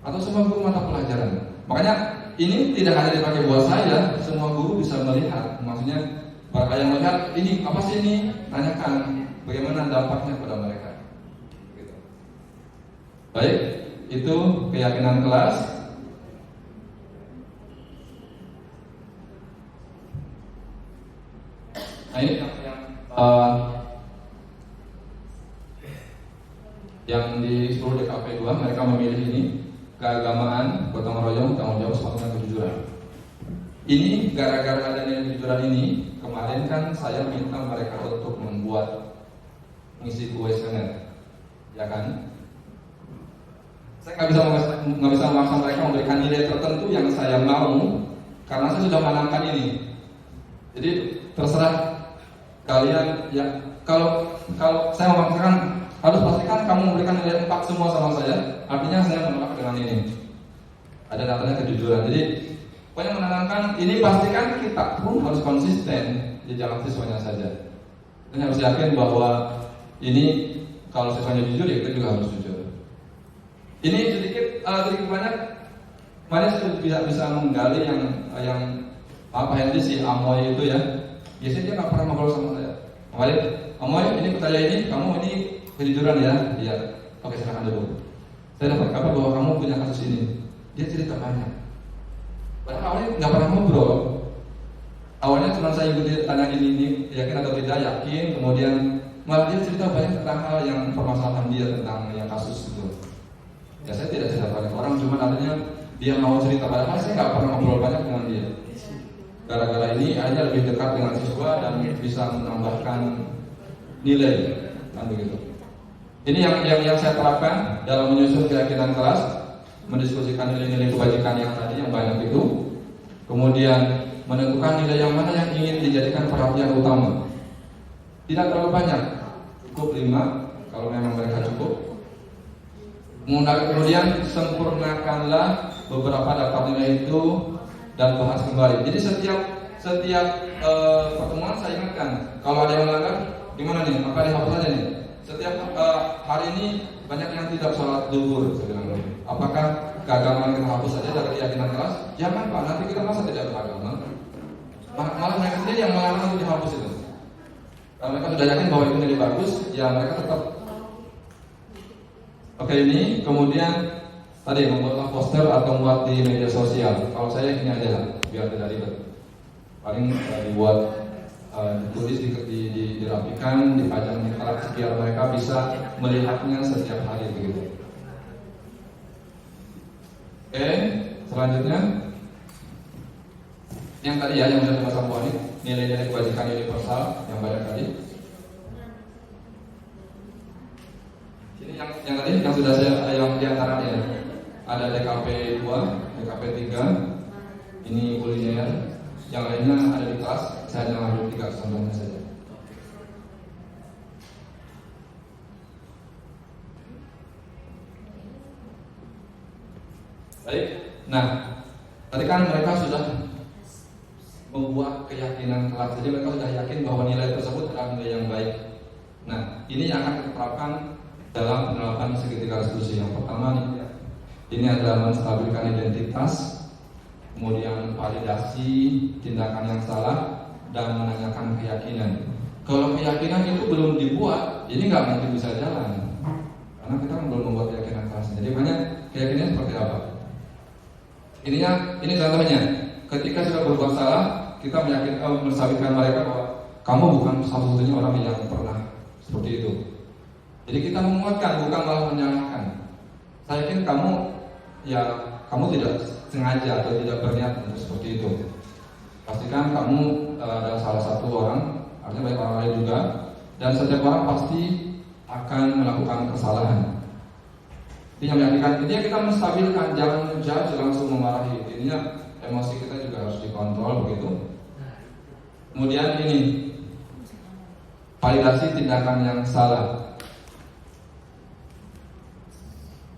atau semua guru mata pelajaran. Makanya ini tidak hanya dipakai buat saya, semua guru bisa melihat. Maksudnya mereka yang melihat ini apa sih ini, tanyakan bagaimana dampaknya pada mereka. Gitu. Baik, itu keyakinan kelas. Nah ini yang di seluruh DKP 2 mereka memilih ini keagamaan, gotong royong, tanggung jawab, sepatunya kejujuran. Ini gara-gara adanya kejujuran ini, kemarin kan saya minta mereka untuk membuat ngisi kuesioner, ya kan? Saya nggak bisa memaksa mereka memberikan nilai tertentu yang saya mau, karena saya sudah menanamkan ini. Jadi terserah kalian ya. Kalau saya memaksakan harus pastikan kamu memberikan nilai 4 semua sama saya, artinya saya menolak dengan ini. Ada datanya kejujuran. Jadi pokoknya menanamkan ini, pastikan kita pun harus konsisten di jalan siswanya saja. Dan harus yakin bahwa ini kalau siswanya jujur ya kita juga harus jujur. Ini sedikit banyak, Manis bisa menggali yang apa Henry si Amoy itu ya. Biasanya dia nggak pernah ngobrol sama saya. Kemarin, Amoy ini pertanyaan ini, kamu ini kejujuran ya? Iya. Oke, silakan dulu. Saya dapat kabar bahwa kamu punya kasus ini. Dia cerita banyak. Padahal awalnya nggak pernah ngobrol. Awalnya cuma saya ikuti tanya ini, yakin atau tidak, yakin. Kemudian malah dia cerita banyak tentang hal yang permasalahan dia tentang yang kasus itu. Ya saya tidak cerita banyak orang, cuma artinya dia mau cerita. Padahal saya nggak pernah ngobrol banyak dengan dia. Gara-gara ini akhirnya lebih dekat dengan siswa dan bisa menambahkan nilai, kan begitu. Ini yang saya terapkan dalam menyusun keyakinan kelas, mendiskusikan nilai-nilai kebajikan yang tadi yang banyak itu, kemudian menentukan nilai yang mana yang ingin dijadikan perhatian utama. Tidak terlalu banyak, cukup 5 kalau memang mereka cukup. Kemudian sempurnakanlah beberapa daftar nilai itu dan bahas kembali. Jadi setiap pertemuan saya ingatkan, kalau ada yang melanggar, gimana nih? Maka dihapus aja nih. Setiap hari ini banyak yang tidak sholat duhur. Saya bilang, apakah keagamaan kita hapus saja dari keyakinan kelas? Jangan Pak, nanti kita masa tidak beragama. Malah mereka sendiri yang melarang untuk dihapus itu. Kalau mereka sudah yakin bahwa itu nilai bagus, ya mereka tetap. Oke, ini kemudian tadi membuatlah poster atau membuat di media sosial. Kalau saya ini aja lah, biar tidak ribet. Paling dibuat, ditulis, dirapikan, dipajang di kelas biar mereka bisa melihatnya setiap hari begitu. Oke, selanjutnya yang tadi ya yang sudah dibahas Bu Ani, nilai-nilai kebajikan universal yang banyak tadi. Ini yang tadi yang sudah saya yang diantaranya ada DKP 2, DKP 3, ini kuliner, yang lainnya ada di kelas. Saya hanya ambil 3 contohnya saja. Baik, nah tadi kan mereka sudah membuat keyakinan kelas, jadi mereka sudah yakin bahwa nilai tersebut adalah nilai yang baik. Nah, ini yang akan kita terapkan dalam penerapan segitiga resolusi. Yang pertama nih, ini adalah menstabilkan identitas, kemudian validasi tindakan yang salah, dan menanyakan keyakinan. Kalau keyakinan itu belum dibuat, ini nggak mungkin bisa jalan, karena kita belum membuat keyakinan kelas. Jadi banyak keyakinannya seperti apa. Ini contohnya, ketika sudah berbuat salah, kita mensawitkan mereka bahwa kamu bukan satu-satunya orang yang pernah seperti itu. Jadi kita menguatkan, bukan malah menyalahkan. Saya yakin kamu tidak sengaja atau tidak berniat untuk seperti itu. Pastikan kamu adalah salah satu orang, artinya banyak orang lain juga, dan setiap orang pasti akan melakukan kesalahan. Intinya meyakinkan, intinya kita menstabilkan, jangan menjudge langsung memarahi. Intinya emosi kita juga harus dikontrol begitu. Kemudian ini validasi tindakan yang salah.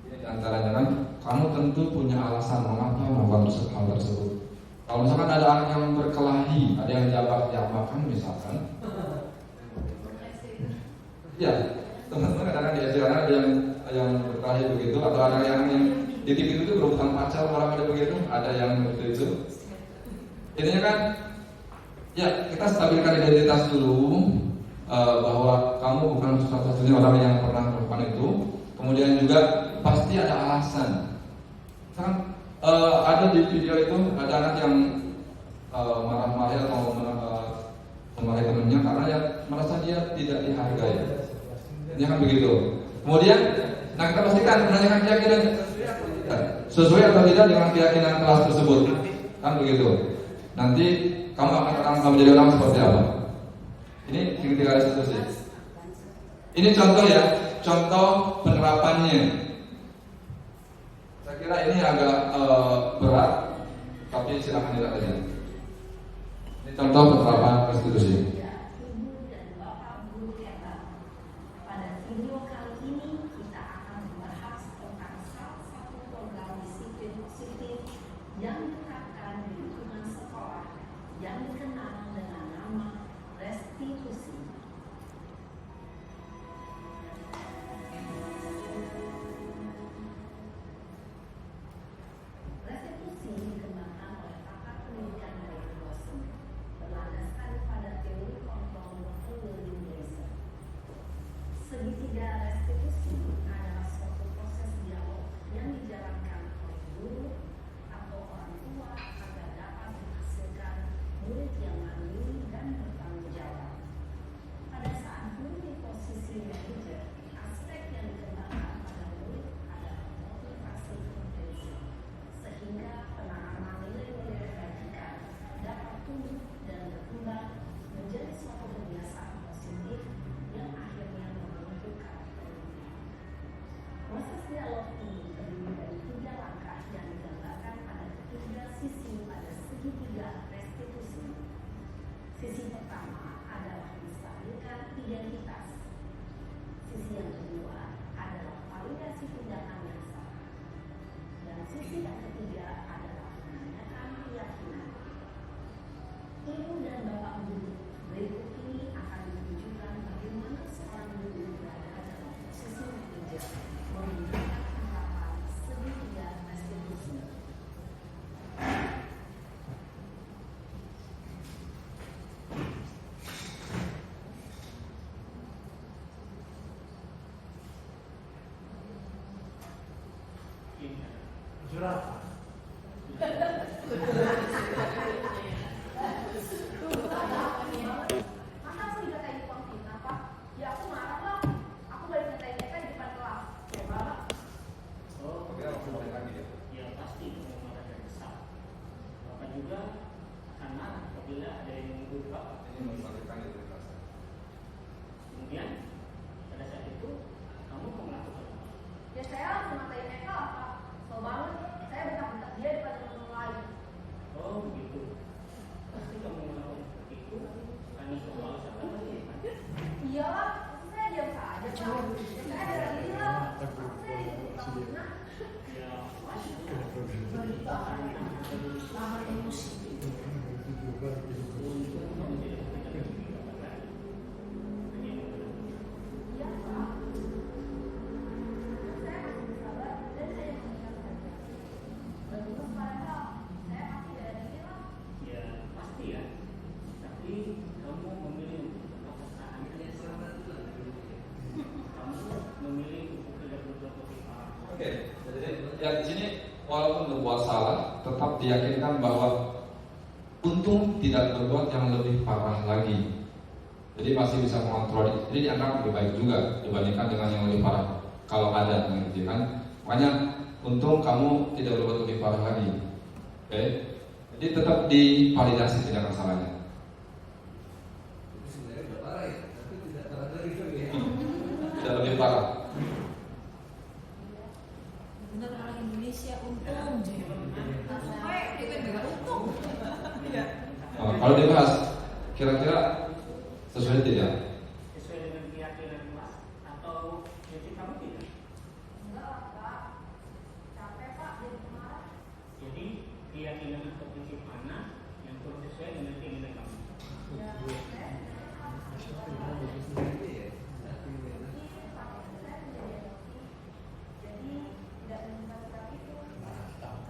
Ini antaranya kan, kamu tentu punya alasan mengapa melakukan hal tersebut. Kalau misalkan ada orang yang berkelahi, ada yang jabak-jabakan misalkan, ya teman-teman kadang-kadang di acara ada yang berkelahi begitu, atau ada yang di TV itu berebutan pacar, malah ada begitu, ada yang seperti itu. Intinya kan, ya kita stabilkan identitas dulu, bahwa kamu bukan satu-satunya orang yang pernah melakukan itu. Kemudian juga pasti ada alasan. Kan ada di video itu ada anak yang marah-marah atau memarahi temannya karena ya merasa dia tidak dihargai. Ini kan begitu. Kemudian, kita pastikan menanyakan keyakinan sesuai atau tidak dengan keyakinan kelas tersebut, kan begitu. Nanti kamu akan menjadi orang seperti apa? Ini tiga restitusi. Ini contoh ya, contoh penerapannya. Saya kira ini agak berat, tapi silakan lihat aja. Ini contoh penerapan restitusi. Yang diterapkan di lingkungan sekolah yang dikenal dengan nama restitusi. Restitusi dikembangkan oleh pakar pendidikan dari dosen berlandaskan pada teori kontrol learning lesson. Segitiga restitusi adalah suatu proses dialog yang dijalankan oleh guru atau orang tua agar dapat menghasilkan murid yang mandiri dan bertanggung jawab. Pada saat guru di posisi manajer, aspek yang dikembangkan pada murid adalah motivasi kompetensi, sehingga penanaman nilai-nilai kebajikan dapat tumbuh dan berkembang menjadi suatu kebiasaan positif yang akhirnya membentuk karakter. Proses dialog ini terdiri dari 3 langkah yang digambarkan pada ketiga sisi pada segitiga restitusi. Sisi pertama adalah menstabilkan identitas. Sisi yang kedua adalah validasi tindakan yang salah. Dan sisi yang ketiga adalah menanyakan keyakinan. Ibu dan bapak guru, berikut ini akan menunjukkan bagaimana seorang guru berada dalam posisi manajer menggunakan penerapan segitiga restitusi. Jerapah. Masa aku dikatain di depan kita, Pak? Ya aku marah lah. Aku balik ngetain TP di depan kelas. Ya marah. Oh, Oke, langsung balik lagi ya. ya pasti itu marah dan besar. Bapak juga akan marah apabila ada yang mengukur Bapak. Ini menstabilkan identitas. Kemudian pada saat itu kamu mau melakukan apa? Ya saya langsung ngatain mereka lah, Pak. So banget, saya bentak-bentak dia depan teman-teman lain. Oh begitu. Pasti kamu melakukan seperti itu karena soal alasan tadi. Iyalah, saya diam saja, Pak. Ya saya ada lagi lah. Saya ditutupkan. Ya pasti. Nahan emosi. Iya, Pak. Saya masih bersabar dan saya mengingat saja. Begitu padahal saya pasti ada lagi lah. Ya pasti ya. Tapi kamu memilih untuk tetap bertahan. Kamu memilih untuk tidak berbuat lebih parah. Oke, jadi ya tetap diyakinkan bahwa untung tidak berbuat yang lebih parah lagi. Jadi masih bisa mengontrol. Jadi dianggap lebih baik juga dibandingkan dengan yang lebih parah. Kalau ada, gitu kan? Makanya untung kamu tidak berbuat lebih parah lagi. Oke? Jadi tetap divalidasi tindakan salahnya. Tidak lebih parah. Benar orang Indonesia untung. Kalau dibahas, kira-kira sesuai tidak? Sesuai dengan keyakinan Mas atau prinsip kamu tidak? Enggak, Pak. Capek, Pak, jadi marah. Jadi keyakinan atau prinsip mana yang kurang sesuai dengan keinginan kamu?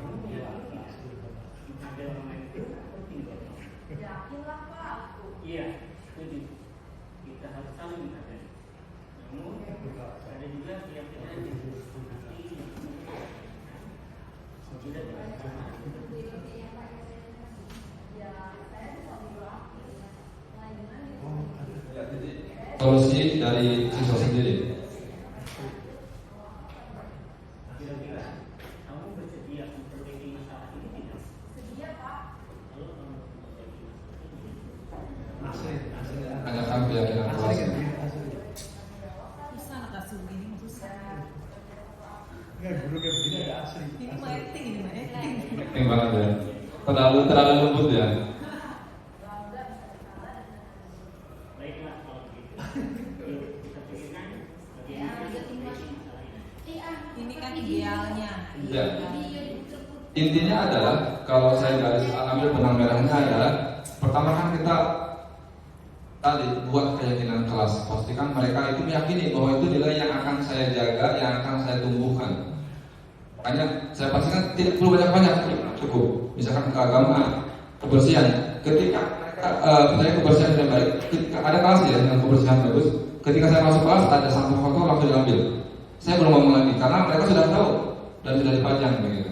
Kamu yakin ada orang lain itu atau tidak? Yakinlah, Pak. Iya, setuju. Kita harus saling menghargai. Namun ada juga keyakinan yang hati tidak bersama. Solusi dari siswa sendiri. Kira-kira kamu bersedia memperbaiki masalah ini tidak? Sedia, Pak. Kalau kamu memperbaiki masalah ini, Tanyakan keyakinan kelas. Susah nak kasih begini susah. Enggak, guru kayak begini ada asli. Ini mah acting, ini mah acting. Yang banget ya. Terlalu lembut ya. baiklah kalau begitu. Yuk, kita pikirkan bagaimana memperbaiki masalah ini. Ini kan idealnya. Ya. Intinya adalah kalau saya garis ambil benang merahnya adalah pertama kan kita tadi buat keyakinan kelas. Pastikan mereka itu meyakini bahwa itu nilai yang akan saya jaga, yang akan saya tumbuhkan. Makanya saya pastikan tidak perlu banyak-banyak, cukup. Misalkan keagamaan, kebersihan. Ketika saya kebersihan sudah baik, ketika ada kelas ya dengan kebersihan bagus. Ketika saya masuk kelas ada sampah kotor langsung diambil. Saya belum ngomong lagi karena mereka sudah tahu dan sudah dipajang begitu.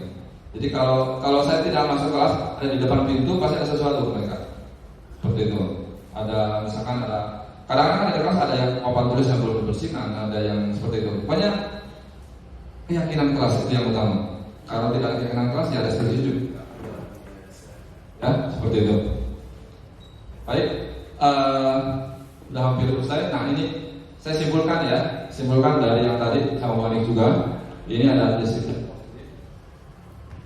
Jadi kalau saya tidak masuk kelas ada di depan pintu pasti ada sesuatu mereka. Seperti itu. Ada misalkan ada kadang-kadang ada kelas ada yang papan tulis yang belum dibersihkan, ada yang seperti itu. Pokoknya keyakinan kelas itu yang utama. Kalau tidak ada keyakinan kelas ya ada seperti itu. Ya seperti itu. Baik, udah hampir selesai. Nah ini saya simpulkan dari yang tadi sama Wanik juga. Ini ada disiplin.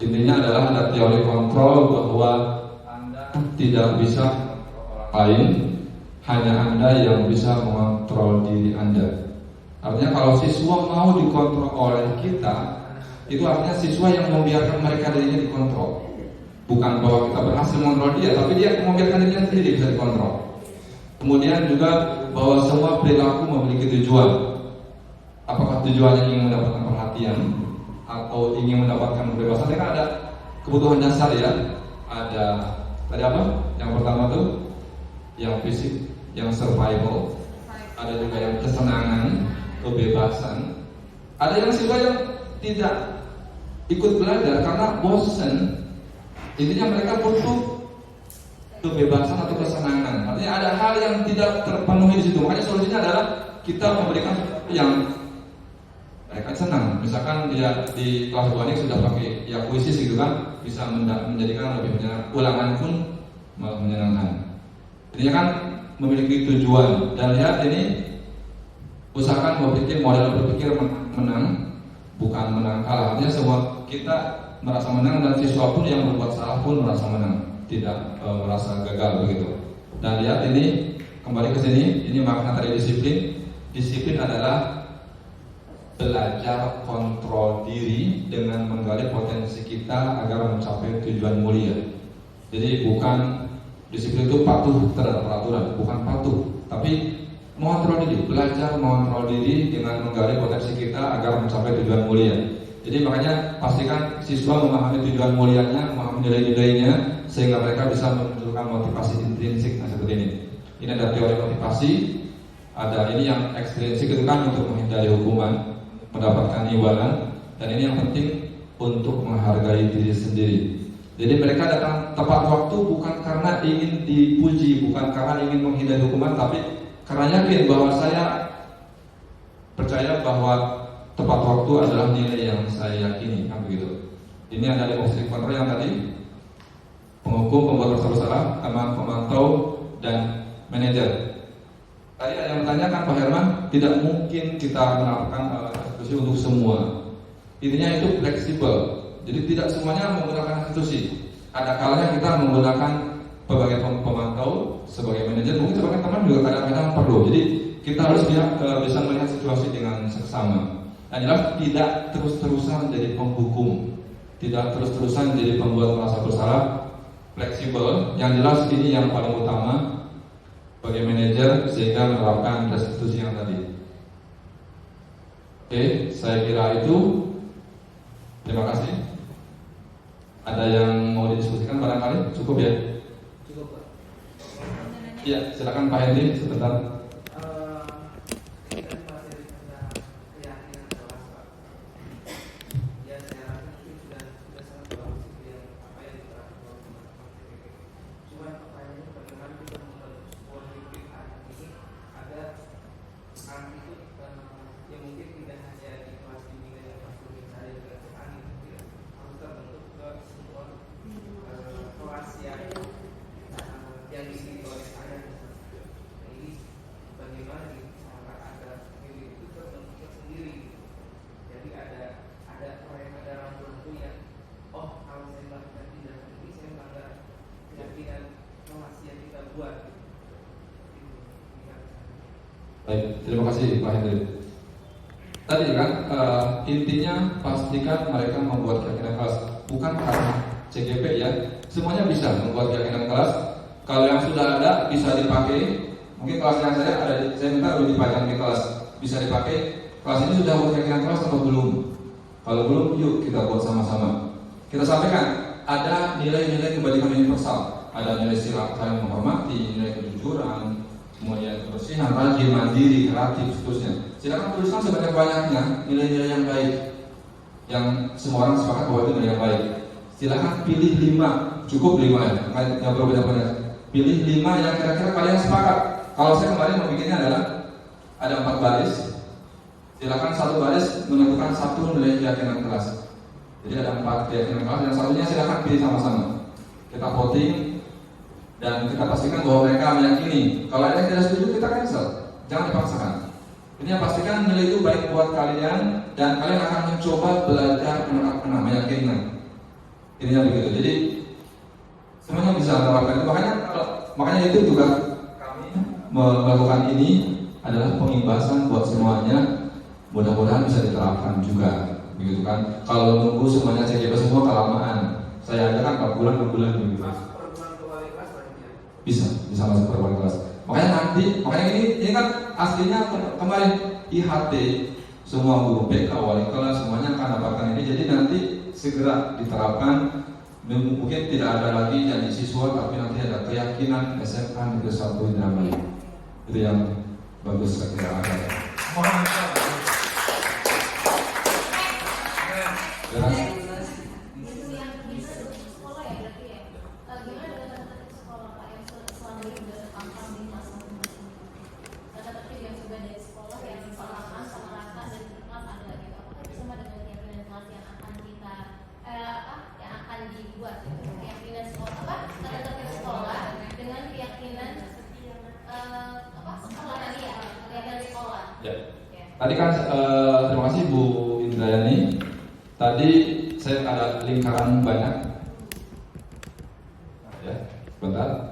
Intinya adalah ada teori kontrol bahwa Anda tidak bisa mengontrol orang lain, hanya Anda yang bisa mengontrol diri Anda. Artinya kalau siswa mau dikontrol oleh kita, itu artinya siswa yang membiarkan mereka dirinya dikontrol. Bukan bahwa kita berhasil mengontrol dia, tapi dia membiarkan dirinya sendiri bisa dikontrol. Kemudian juga bahwa semua perilaku memiliki tujuan. Apakah tujuannya ingin mendapatkan perhatian atau ingin mendapatkan kebebasan? Mereka ada kebutuhan dasar ya. Ada tadi apa? Yang pertama tuh yang fisik, yang survival. Ada juga yang kesenangan, kebebasan. Ada yang siswa yang tidak ikut belajar karena bosan. Intinya mereka butuh kebebasan atau kesenangan. Artinya ada hal yang tidak terpenuhi di situ. Makanya solusinya adalah kita memberikan yang mereka senang. Misalkan dia di kelas Wanik sudah pakai ya kuisis gitu kan, bisa menjadikan lebih menyenangkan. Ulangan pun malah menyenangkan. Intinya kan memiliki tujuan. Dan lihat ini, usahakan berpikir model berpikir menang, bukan menang kalah. Artinya semua kita merasa menang dan siswa pun yang berbuat salah pun merasa menang, tidak merasa gagal begitu. Dan lihat ini kembali ke sini, ini makna dari disiplin. Disiplin adalah belajar kontrol diri dengan menggali potensi kita agar mencapai tujuan mulia. Jadi bukan disiplin itu patuh terhadap peraturan, bukan patuh, tapi mengontrol diri, belajar mengontrol diri dengan menggali potensi kita agar mencapai tujuan mulia. Jadi makanya pastikan siswa memahami tujuan mulianya, memahami nilai-nilainya, sehingga mereka bisa menunjukkan motivasi intrinsik. Nah seperti ini. Ini ada teori motivasi, ada ini yang ekstrinsik itu kan untuk menghindari hukuman, mendapatkan imbalan, dan ini yang penting untuk menghargai diri sendiri. Jadi mereka datang tepat waktu bukan karena ingin dipuji, bukan karena ingin menghindari hukuman, tapi karena yakin bahwa saya percaya bahwa tepat waktu adalah nilai yang saya yakini, kan begitu. Ini ada demonstrasi kontrol yang tadi, penghukum, pembuat bersalah bersalah, teman pemantau, dan manajer. Tadi ada yang bertanyakan Pak Herman, tidak mungkin kita menerapkan restitusi untuk semua. Intinya itu fleksibel. Jadi tidak semuanya menggunakan restitusi. Ada kalanya kita menggunakan sebagai pemantau, sebagai manajer, mungkin sebagai teman juga kadang-kadang perlu. Jadi kita harus bisa melihat situasi dengan seksama. Yang jelas tidak terus-terusan jadi penghukum, tidak terus-terusan jadi pembuat merasa bersalah, fleksibel. Yang jelas ini yang paling utama sebagai manajer sehingga menerapkan restitusi yang tadi. Oke, saya kira itu. Terima kasih. Ada yang mau didiskusikan barangkali? Cukup ya? Cukup, Pak. Iya, silakan Pak Hendy sebentar. Baik, terima kasih Pak Hendri. Tadi kan intinya pastikan mereka membuat keyakinan kelas, bukan karena CGP ya. Semuanya bisa membuat keyakinan kelas. Kalau yang sudah ada bisa dipakai. Mungkin kelas yang saya minta belum dipajang di kelas, bisa dipakai. Kelas ini sudah buat keyakinan kelas atau belum? Kalau belum, yuk kita buat sama-sama. Kita sampaikan ada nilai-nilai kebajikan universal, ada nilai sila saling menghormati, nilai kejujuran, kemudian kebersihan, rajin, mandiri, kreatif, seterusnya. Silakan tuliskan sebanyak-banyaknya nilai-nilai yang baik, yang semua orang sepakat bahwa itu nilai yang baik. Silakan pilih 5, cukup 5 ya, nggak perlu banyak-banyak. Pilih 5 yang kira-kira kalian sepakat. Kalau saya kemarin membikinnya adalah ada 4 baris. Silakan satu baris menentukan satu nilai keyakinan kelas. Jadi ada 4 keyakinan kelas, yang satunya silakan pilih sama-sama. Kita voting dan kita pastikan bahwa mereka meyakini. Kalau ada yang tidak setuju, kita cancel. Jangan dipaksakan. Ini yang pastikan nilai itu baik buat kalian dan kalian akan mencoba belajar menerapkan, meyakinkan. Ininya begitu. Jadi semuanya bisa menerapkan itu. Makanya itu juga kami melakukan ini adalah pengimbasan buat semuanya. Mudah-mudahan bisa diterapkan juga, begitu kan? Kalau nunggu semuanya CGP semua kelamaan. Saya aja kan 4 bulan begitu. Bisa masuk per wali kelas. Makanya ini kan aslinya kemarin IHT, semua guru BK, wali kelas semuanya akan dapatkan ini. Jadi nanti segera diterapkan. Mungkin tidak ada lagi janji siswa, tapi nanti ada keyakinan SMA Negeri 1 Indramayu. Itu yang bagus saya kira ada. Itu yang bisa untuk sekolah ya berarti ya. Gimana dengan data sekolah Pak yang selama ini sudah terpampang di kelas masing-masing? Data tertib yang sudah dari sekolah yang sama rata dan di kelas ada lagi. Apakah itu sama dengan keyakinan kelas yang akan kita yang akan dibuat? Keyakinan sekolah data tertib sekolah dengan keyakinan sekolah tadi ya, keyakinan sekolah. Ya. Tadi kan terima kasih Bu Indrayani. Tadi saya ada lingkaran banyak. Ya, bentar.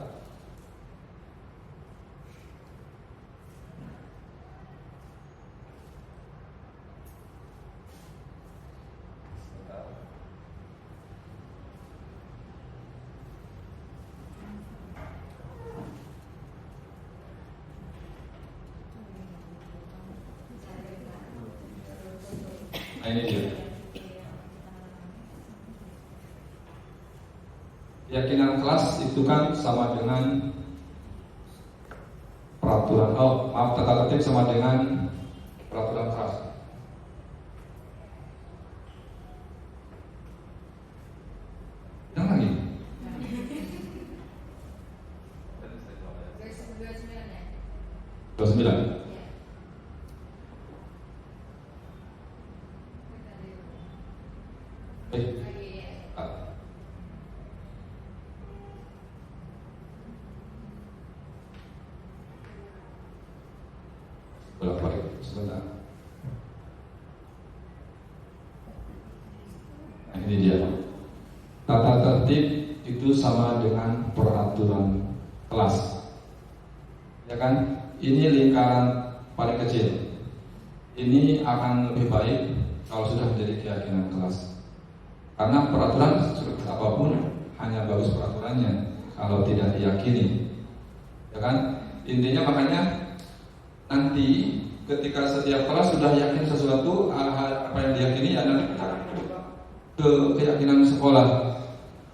Nah, ini dia. Keyakinan kelas itu kan sama dengan peraturan. Tata tertib sama dengan peraturan kelas. Yang lagi. 29. Bolak-balik sebentar. Nah, ini dia. Tata tertib itu sama dengan peraturan kelas. Ya kan? Ini lingkaran paling kecil. Ini akan lebih baik kalau sudah menjadi keyakinan kelas. Karena peraturan seperti apapun hanya bagus peraturannya kalau tidak diyakini. Ya kan? Intinya makanya nanti ketika setiap kelas sudah yakin sesuatu apa yang diyakini ya nanti kita ke keyakinan sekolah.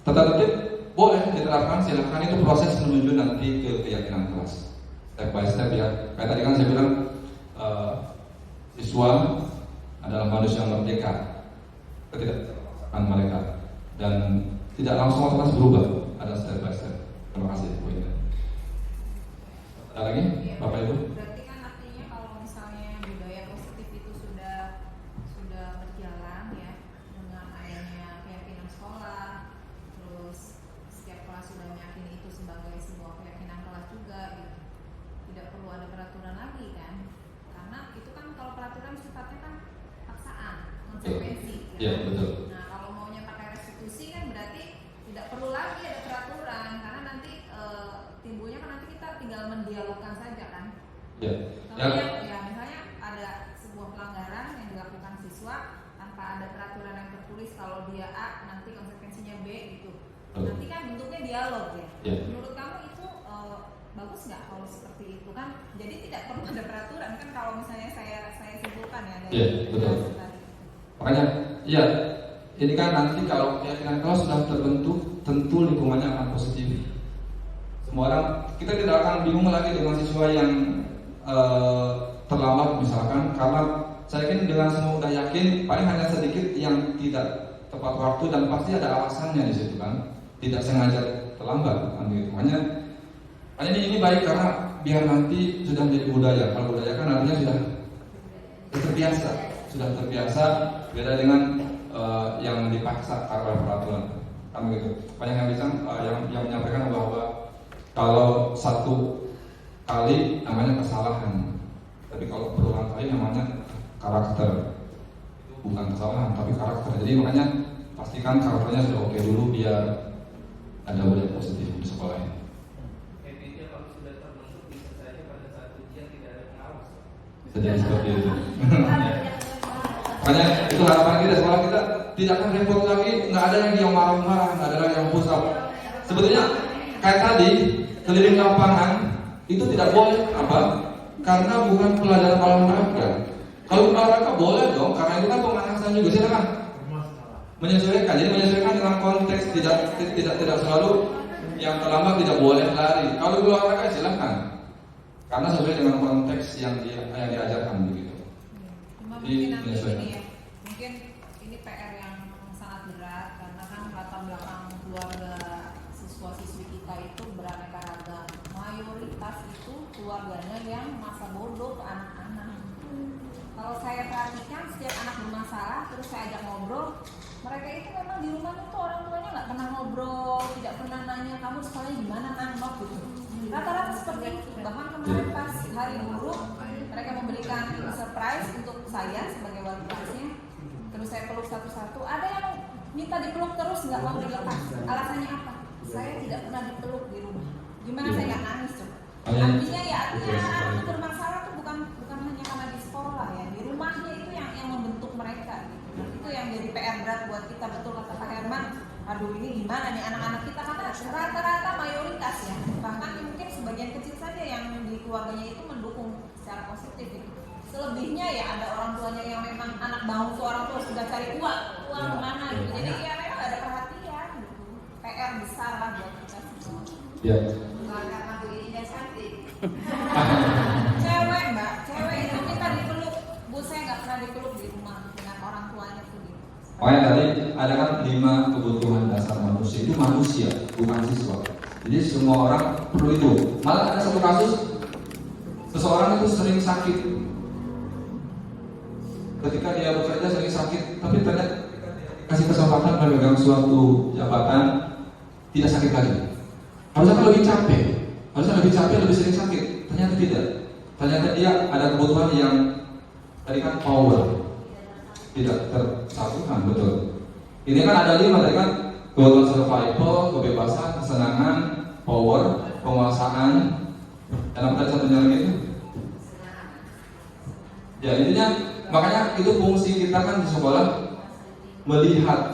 Tata tertib boleh diterapkan, silahkan, itu proses menuju nanti ke keyakinan kelas. Step by step ya. Kayak tadi kan saya bilang siswa adalah manusia yang merdeka, ketidakpaksaan mereka, dan tidak langsung otomatis berubah. Ada step by step. Terima kasih Bu Ida. Ada lagi Bapak Ibu? Berarti kan artinya kalau misalnya budaya positif itu sudah berjalan ya, dengan adanya keyakinan sekolah, terus setiap kelas sudah meyakini itu sebagai sebuah keyakinan kelas juga gitu. Tidak perlu ada peraturan lagi kan? Karena itu kan kalau peraturan sifatnya kan paksaan, konsekuensi. Iya, betul. Nah, kalau maunya pakai restitusi kan berarti tidak perlu lagi ada peraturan, karena nanti timbulnya kan nanti kita tinggal mendialogkan saja kan. Iya. Ya, misalnya ada sebuah pelanggaran yang dilakukan siswa tanpa ada peraturan yang tertulis kalau dia A nanti konsekuensinya B gitu. Nanti kan bentuknya dialog ya. Menurut kamu itu bagus nggak kalau seperti itu kan? Jadi tidak perlu ada peraturan kan kalau misalnya saya simpulkan ya dari betul. Makanya, iya, ini kan nanti kalau keyakinan kelas sudah terbentuk, tentu lingkungannya akan positif. Semua orang, kita tidak akan bingung lagi dengan siswa yang terlambat misalkan, karena saya yakin dengan semua udah yakin, paling hanya sedikit yang tidak tepat waktu dan pasti ada alasannya di situ kan, tidak sengaja terlambat kan gitu. Makanya ini baik karena biar nanti sudah menjadi budaya. Kalau budaya kan artinya sudah terbiasa, beda dengan yang dipaksa oleh peraturan kan begitu. Banyak yang bisa yang menyampaikan bahwa kalau satu kali namanya kesalahan, tapi kalau berulang kali namanya karakter. Bukan kesalahan tapi karakter. Jadi makanya pastikan karakternya sudah oke dulu biar ada budaya positif di sekolah ini. Habitnya kalau sudah terbentuk bisa saja pada saat ujian tidak ada pengawas. Bisa jadi seperti itu. Makanya itu harapan kita, sekolah kita tidak akan repot lagi, nggak ada yang dia marah-marah, nggak ada yang pusat. Sebetulnya kayak tadi keliling lapangan itu tidak boleh apa? Karena bukan pelajaran olahraga. Kalau olahraga boleh dong, karena itu kan pemanasan juga. Silakan menyesuaikan. Jadi menyesuaikan dengan konteks, tidak selalu yang terlambat tidak boleh lari. Kalau olahraga silakan, karena sesuai dengan konteks yang diajarkan begitu. Mungkin nanti ini ya, mungkin ini PR yang sangat berat karena kan latar belakang keluarga siswa-siswi kita itu beraneka ragam. Mayoritas itu keluarganya yang masa bodoh ke anak-anak. Kalau saya perhatikan setiap anak bermasalah terus saya ajak ngobrol, mereka itu memang di rumah itu orang tuanya nggak pernah ngobrol, tidak pernah nanya kamu sekolahnya gimana nangok gitu. Rata-rata seperti itu. Bahkan kemarin pas hari guru mereka memberikan surprise untuk saya sebagai wali kelasnya. Terus saya peluk satu-satu. Ada yang minta dipeluk terus nggak mau dilepas. Alasannya apa? Saya tidak pernah dipeluk di rumah. Gimana saya nggak nangis coba? Artinya anak itu bermasalah tuh bukan hanya karena di sekolah ya, di rumahnya itu yang membentuk mereka. Gitu. Itu yang jadi PR berat buat kita, betul kata Pak Herman. Aduh ini gimana nih anak-anak kita, karena rata-rata mayoritas ya, bahkan mungkin sebagian kecil saja yang di keluarganya itu mendukung secara positif gitu. Selebihnya ya ada orang tuanya yang memang anak bangsu, orang tua sudah cari uang kemana gitu. Jadi ya memang ada perhatian gitu. PR besar lah buat kita semua. Ya. Bukan karena begini dan cantik. Cewek mbak, cewek itu minta dipeluk. Bu saya nggak pernah dipeluk di rumah dengan orang tuanya tuh gitu. Makanya tadi ada kan 5 kebutuhan dasar manusia, itu manusia, bukan siswa. Jadi semua orang perlu itu. Malah ada satu kasus Seseorang itu sering sakit. Ketika dia bekerja sering sakit, tapi ternyata kasih kesempatan memegang suatu jabatan tidak sakit lagi. Harusnya lebih capek, lebih sering sakit. Ternyata tidak. Ternyata dia ada kebutuhan yang tadi kan power tidak tersalurkan, betul. Ini kan ada 5 tadi kan, kebutuhan survival, kebebasan, kesenangan, power, penguasaan, dan apa tadi satunya lagi itu? Ya intinya, makanya itu fungsi kita kan di sekolah melihat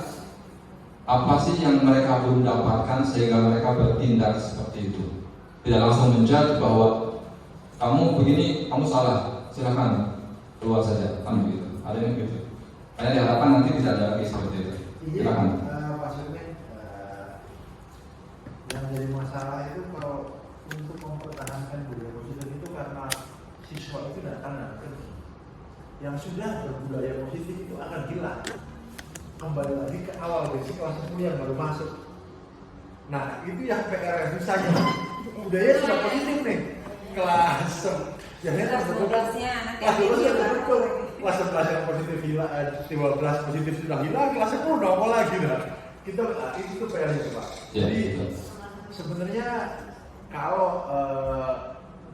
apa sih yang mereka belum dapatkan sehingga mereka bertindak seperti itu. Tidak langsung menjudge bahwa kamu begini, kamu salah, silakan keluar saja, kan begitu. Ada yang begitu. Karena diharapkan nanti tidak ada lagi seperti itu. Silakan. Maksudnya yang jadi masalah itu kalau untuk mempertahankan budaya positif itu karena siswa itu datang nanti yang sudah berbudaya positif itu akan hilang. Kembali lagi ke awal basic kelas 10 yang baru masuk. Nah itu yang PR yang susah. Budaya sudah positif nih kelas yang kelas 12 betul. Kelas 11 yang positif hilang, 12 positif sudah hilang, kelas 10 udah apa lagi dah. Kita itu PR-nya Pak. Ya, jadi betul. Sebenarnya kalau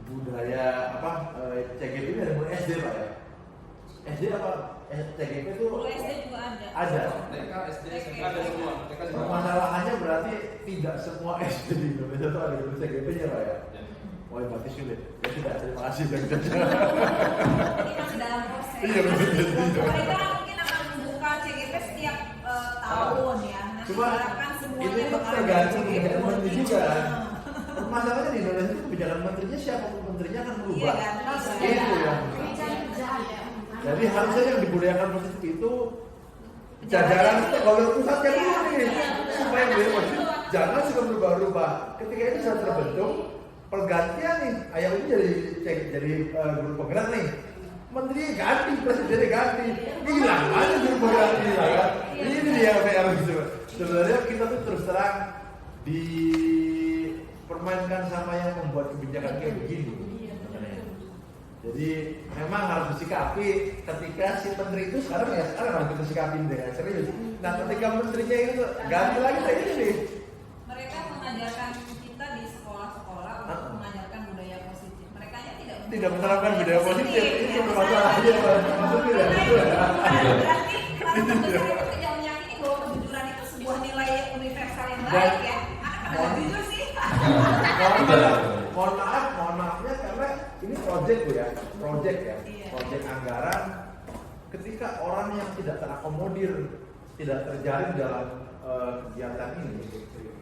budaya CGP ini dari mulai SD Pak ya. SD apa? CGP itu SD juga ada. Ada. TK, SD, Ada semua. Permasalahannya berarti tidak semua SD di Indonesia itu ada CGP-nya Pak ya. Wah, berarti sulit. Ya sudah, terima kasih Ini masih dalam proses. Iya, betul. Mereka mungkin akan membuka CGP setiap tahun ya. Nanti Cuma diharapkan semuanya ini kan bakal tergantung CGP kebijakan menteri rutin. juga. Masalahnya di Indonesia itu kebijakan menterinya siapapun menterinya akan berubah. Iya kan? Itu yang. Jadi harusnya yang dibudayakan positif itu jajaran kalau pusat kan ini supaya bebas. Jangan suka berubah-ubah. Ketika itu sudah terbentuk pergantian nih, ayam ini jadi guru penggerak nih. Menteri ganti, presidennya ganti, hilang aja guru penggerak ini ya. Ini dia PR gitu. Sebenarnya kita tuh terus terang dipermainkan sama yang membuat kebijakan kayak begini. Jadi memang harus disikapi ketika si menteri itu sekarang harus kita sikapin dengan serius. Nah ketika menterinya itu ganti lagi kayak gini. Mereka mengajarkan kita di sekolah-sekolah untuk mengajarkan budaya positif. Mereka tidak menerapkan budaya positif. Itu masalahnya maksudnya ya itu ya. Berarti para pembesar itu tidak meyakini bahwa kejujuran itu sebuah nilai universal yang baik ya. Anak-anak jujur sih. Mohon maafnya karena ini project ya, project anggaran. Ketika orang yang tidak terakomodir, tidak terjaring dalam kegiatan ini,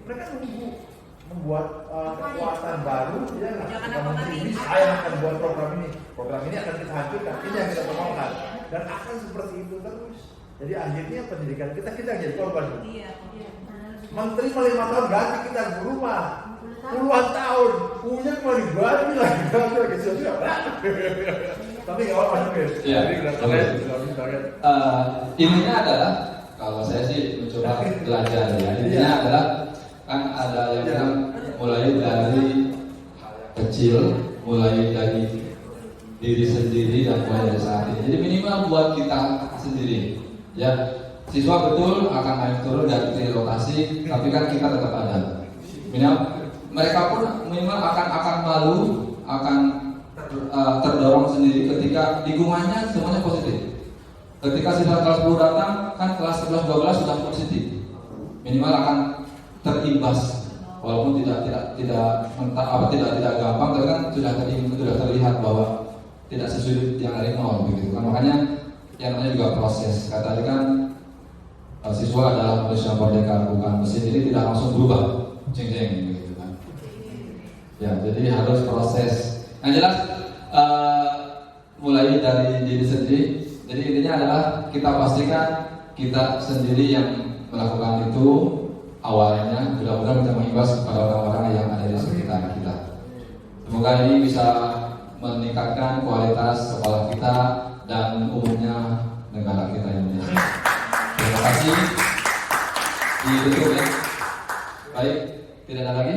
mereka nunggu membuat kekuatan baru ya ini saya akan buat program ini akan kita hancurkan, ini yang kita tomongkan dan akan seperti itu terus. Jadi akhirnya pendidikan kita jadi korban. Menteri 5 tahun ganti kita di rumah puluhan tahun, punya cuma diganti lagi tapi nggak apa-apa ya. Intinya adalah kalau saya sih mencoba belajar ya. Intinya adalah kan ada yang bilang mulai dari kecil, mulai dari diri sendiri dan mulai dari saat ini. Jadi minimal buat kita sendiri. Ya, siswa betul akan naik turun dan rotasi, tapi kan kita tetap ada. Minimal mereka pun minimal akan malu, akan terdorong sendiri ketika lingkungannya semuanya positif. Ketika siswa kelas 10 datang, kan kelas 11 12 sudah positif. Minimal akan terimbas, walaupun tidak gampang, tapi kan sudah terlihat bahwa tidak sesulit yang dari nol begitu kan. Makanya yang namanya juga proses. Kata kan siswa adalah manusia merdeka bukan mesin, jadi tidak langsung berubah ceng-ceng begitu kan. Ya, jadi harus proses. Yang jelas mulai dari diri sendiri. Jadi intinya adalah kita pastikan kita sendiri yang melakukan itu awalnya. Mudah-mudahan bisa mengimbas kepada orang-orang yang ada di sekitar kita. Semoga ini bisa meningkatkan kualitas sekolah kita dan umumnya negara kita Indonesia. Terima kasih. Ditutup ya. Baik, tidak ada lagi.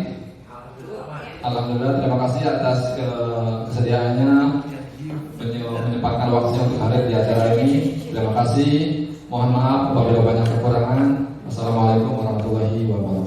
Alhamdulillah, terima kasih atas kesediaannya menyempatkan waktunya untuk hadir di acara ini. Terima kasih. Mohon maaf apabila banyak kekurangan. Wassalamualaikum warahmatullahi wabarakatuh.